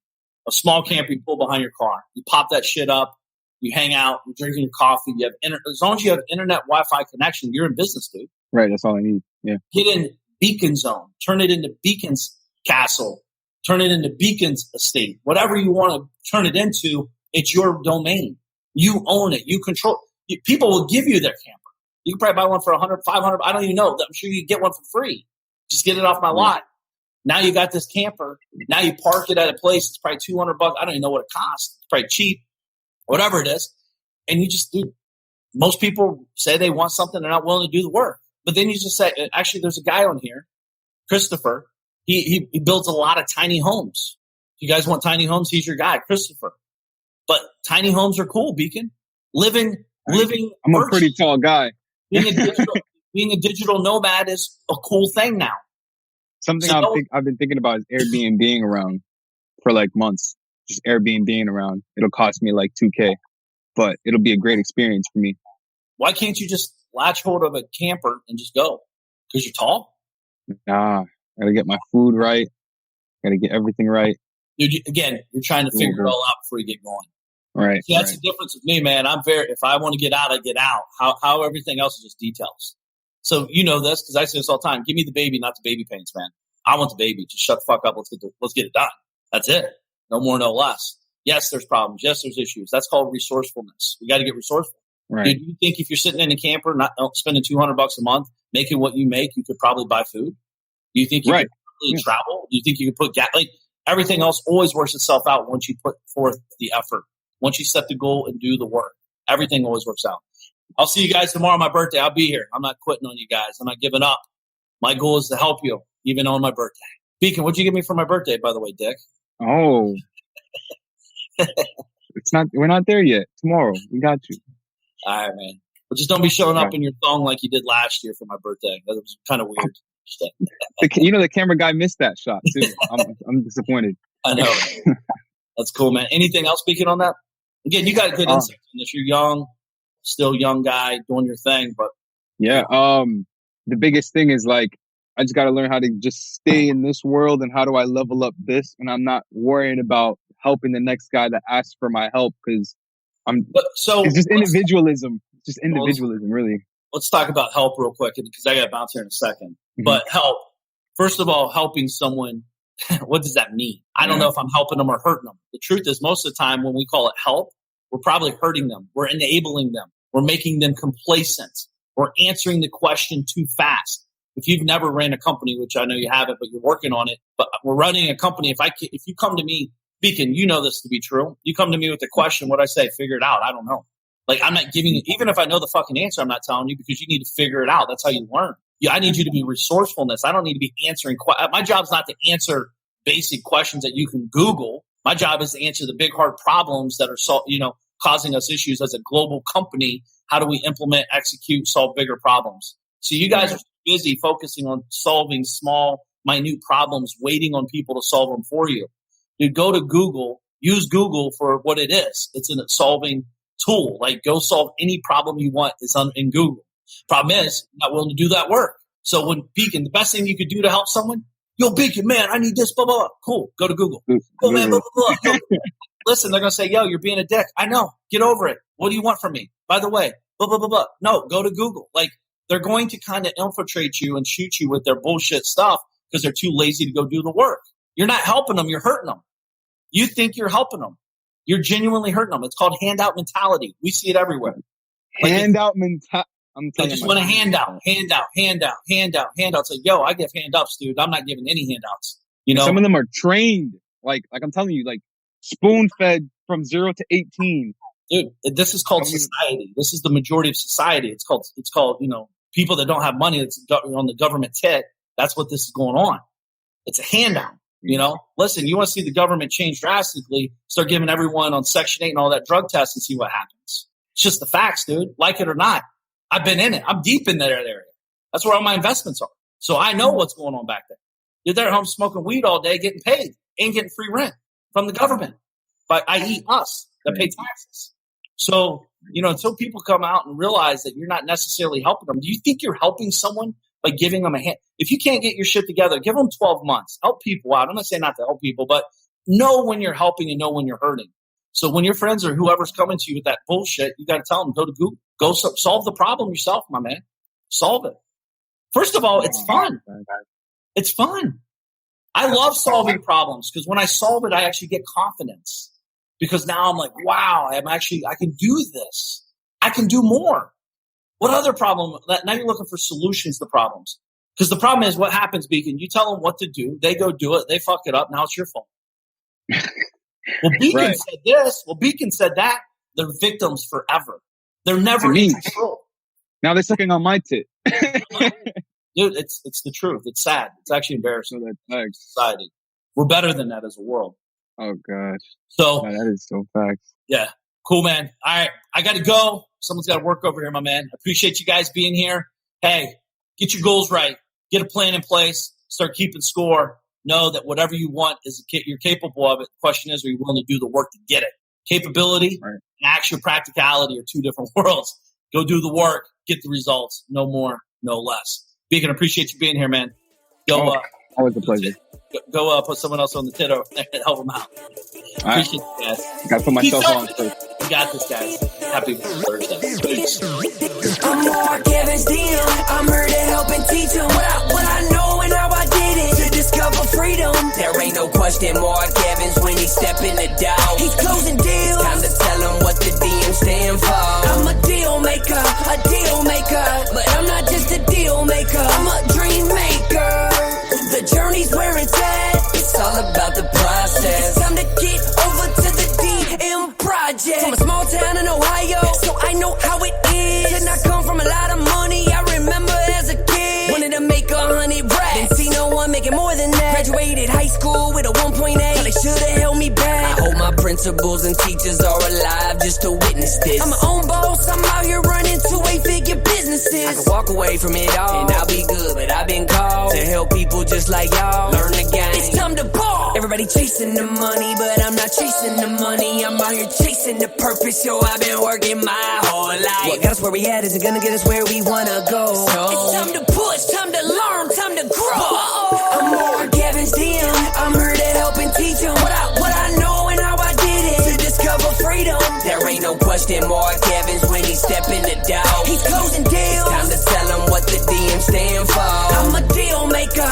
A small camper you pull behind your car. You pop that shit up. You hang out. You're drinking your coffee. You have as long as you have internet Wi-Fi connection, you're in business, dude. Right. That's all I need. Yeah. Get in Beacon Zone. Turn it into Beacon's Castle. Turn it into Beacon's Estate. Whatever you want to turn it into, it's your domain. You own it. You control. People will give you their camper. You can probably buy one for $100, $500. I don't even know. I'm sure you can get one for free. Just get it off my lot. Now you got this camper. Now you park it at a place. It's probably $200. I don't even know what it costs. It's probably cheap, whatever it is. And you just do. Most people say they want something. They're not willing to do the work. But then you just say, actually, there's a guy on here, Christopher. He builds a lot of tiny homes. If you guys want tiny homes, he's your guy, Christopher. But tiny homes are cool, Beacon. Living. I'm a pretty tall guy. Being a digital nomad is a cool thing now. Something I've been thinking about is Airbnb-ing around for like months. Just Airbnb-ing around. It'll cost me like $2,000, but it'll be a great experience for me. Why can't you just latch hold of a camper and just go? Because you're tall? Nah, gotta get my food right. Gotta get everything right. Dude, you're trying to figure it all out before you get going. Right. See, that's the difference with me, man. If I want to get out, I get out. How everything else is just details. So you know this because I say this all the time. Give me the baby, not the baby paints, man. I want the baby. Just shut the fuck up. Let's get it done. That's it. No more, no less. Yes, there's problems. Yes, there's issues. That's called resourcefulness. We got to get resourceful. Right. Do you think if you're sitting in a camper, not spending $200 a month, making what you make, you could probably buy food? Do you think you could probably travel? Do you think you could put gas? Like everything else always works itself out once you put forth the effort. Once you set the goal and do the work, everything always works out. I'll see you guys tomorrow on my birthday. I'll be here. I'm not quitting on you guys. I'm not giving up. My goal is to help you, even on my birthday. Beacon, what'd you give me for my birthday, by the way, Dick? Oh. We're not there yet. Tomorrow. We got you. All right, man. But just don't be showing up in your thong like you did last year for my birthday. That was kind of weird. The camera guy missed that shot, too. I'm disappointed. I know. That's cool, man. Anything else speaking on that? Again, you got good insight on this. You're young, still young guy doing your thing, but yeah. The biggest thing is like I just got to learn how to just stay in this world and how do I level up this, and I'm not worrying about helping the next guy that asks for my help because it's just individualism. It's just individualism, really. Let's talk about help real quick because I got to bounce here in a second. Mm-hmm. But help, first of all, helping someone. What does that mean? I don't know if I'm helping them or hurting them. The truth is most of the time when we call it help, we're probably hurting them. We're enabling them. We're making them complacent. We're answering the question too fast. If you've never ran a company, which I know you haven't, but you're working on it, but we're running a company. If you come to me, Beacon, you know this to be true. You come to me with a question, what I say, figure it out. I don't know. Like I'm not giving you, even if I know the fucking answer, I'm not telling you because you need to figure it out. That's how you learn. Yeah, I need you to be resourcefulness. I don't need to be answering. My job's not to answer basic questions that you can Google. My job is to answer the big, hard problems that are, causing us issues as a global company. How do we implement, execute, solve bigger problems? So you guys are busy focusing on solving small, minute problems, waiting on people to solve them for you. You go to Google, use Google for what it is. It's a solving tool. Like go solve any problem you want. It's in Google. Problem is, you're not willing to do that work. So when Beacon, the best thing you could do to help someone, yo, Beacon, man, I need this, blah, blah, blah. Cool. Go to Google. Oh, man, blah, blah, blah. Yo, listen, they're going to say, yo, you're being a dick. I know. Get over it. What do you want from me? By the way, blah, blah, blah, blah. No, go to Google. Like, they're going to kind of infiltrate you and shoot you with their bullshit stuff because they're too lazy to go do the work. You're not helping them. You're hurting them. You think you're helping them. You're genuinely hurting them. It's called handout mentality. We see it everywhere. Handout mentality. They just want a handout. It's like, yo, I give handouts, dude. I'm not giving any handouts. Some of them are trained. Like I'm telling you, like spoon fed from 0 to 18. Dude, this is called society. This is the majority of society. It's called, people that don't have money that's on the government tit. That's what this is going on. It's a handout. Listen, you want to see the government change drastically, start giving everyone on Section 8 and all that drug tests and see what happens. It's just the facts, dude. Like it or not. I've been in it. I'm deep in that area. That's where all my investments are. So I know what's going on back there. You're there at home smoking weed all day, getting paid, ain't getting free rent from the government, but i.e. us that pay taxes. So, until people come out and realize that you're not necessarily helping them, do you think you're helping someone by giving them a hand? If you can't get your shit together, give them 12 months. Help people out. I'm not saying not to help people, but know when you're helping and know when you're hurting. So when your friends or whoever's coming to you with that bullshit, you got to tell them, go to Google. Go solve the problem yourself, my man. Solve it. First of all, it's fun. It's fun. I love solving problems because when I solve it, I actually get confidence because now I'm like, wow, I can do this. I can do more. What other problem? Now you're looking for solutions to problems because the problem is what happens, Beacon. You tell them what to do. They go do it. They fuck it up. Now it's your fault. Well, Beacon said this. Well, Beacon said that. They're victims forever. They're never in control. Now they're sucking on my tit. Dude, it's the truth. It's sad. It's actually embarrassing. Society. We're better than that as a world. Oh, gosh. So that is so facts. Yeah. Cool, man. All right. I got to go. Someone's got to work over here, my man. I appreciate you guys being here. Hey, get your goals right. Get a plan in place. Start keeping score. Know that whatever you want you're capable of it. The question is, are you willing to do the work to get it? Capability and actual practicality are two different worlds. Go do the work, get the results. No more, no less. Beacon, appreciate you being here, man. Always a pleasure. Go put someone else on the tit over there and help them out. Appreciate you guys. Got to put myself on first. You got this, guys. Happy Thursday. Peace. I'm more Kevin's DM. I'm question Mark Evans when he step in the door. He's closing deals. Time to tell him what the DM stand for. I'm a deal maker, but I'm not just a deal maker. I'm a dream maker. The journey's where it's at. It's all about the process. It's time to get over to the DM project. From a small town in Ohio, so I know how it is. Did not come from a lot of money. I remember as a kid, wanted to make 100 racks. Didn't see no one making more than that. Graduated high school with a 1.8. They should've held me back. I hope my principals and teachers are alive just to witness this. I'm my own boss. I'm out here running 2-8-figure businesses. I can walk away from it all and I'll be good, but I've been called to help people just like y'all learn the game. It's time to ball. Everybody chasing the money, but I'm not chasing the money. I'm out here chasing the purpose, yo. I've been working my whole life. What got us where we at isn't gonna get us where we wanna go. So it's time to push, time to learn, time to grow. I'm Mark Evans DM. I'm here to help and teach them what I know and how I did it to discover freedom. There ain't no question Mark Evans when he step in the door. He's closing deals. Time to tell him what the DM stand for. I'm a deal maker,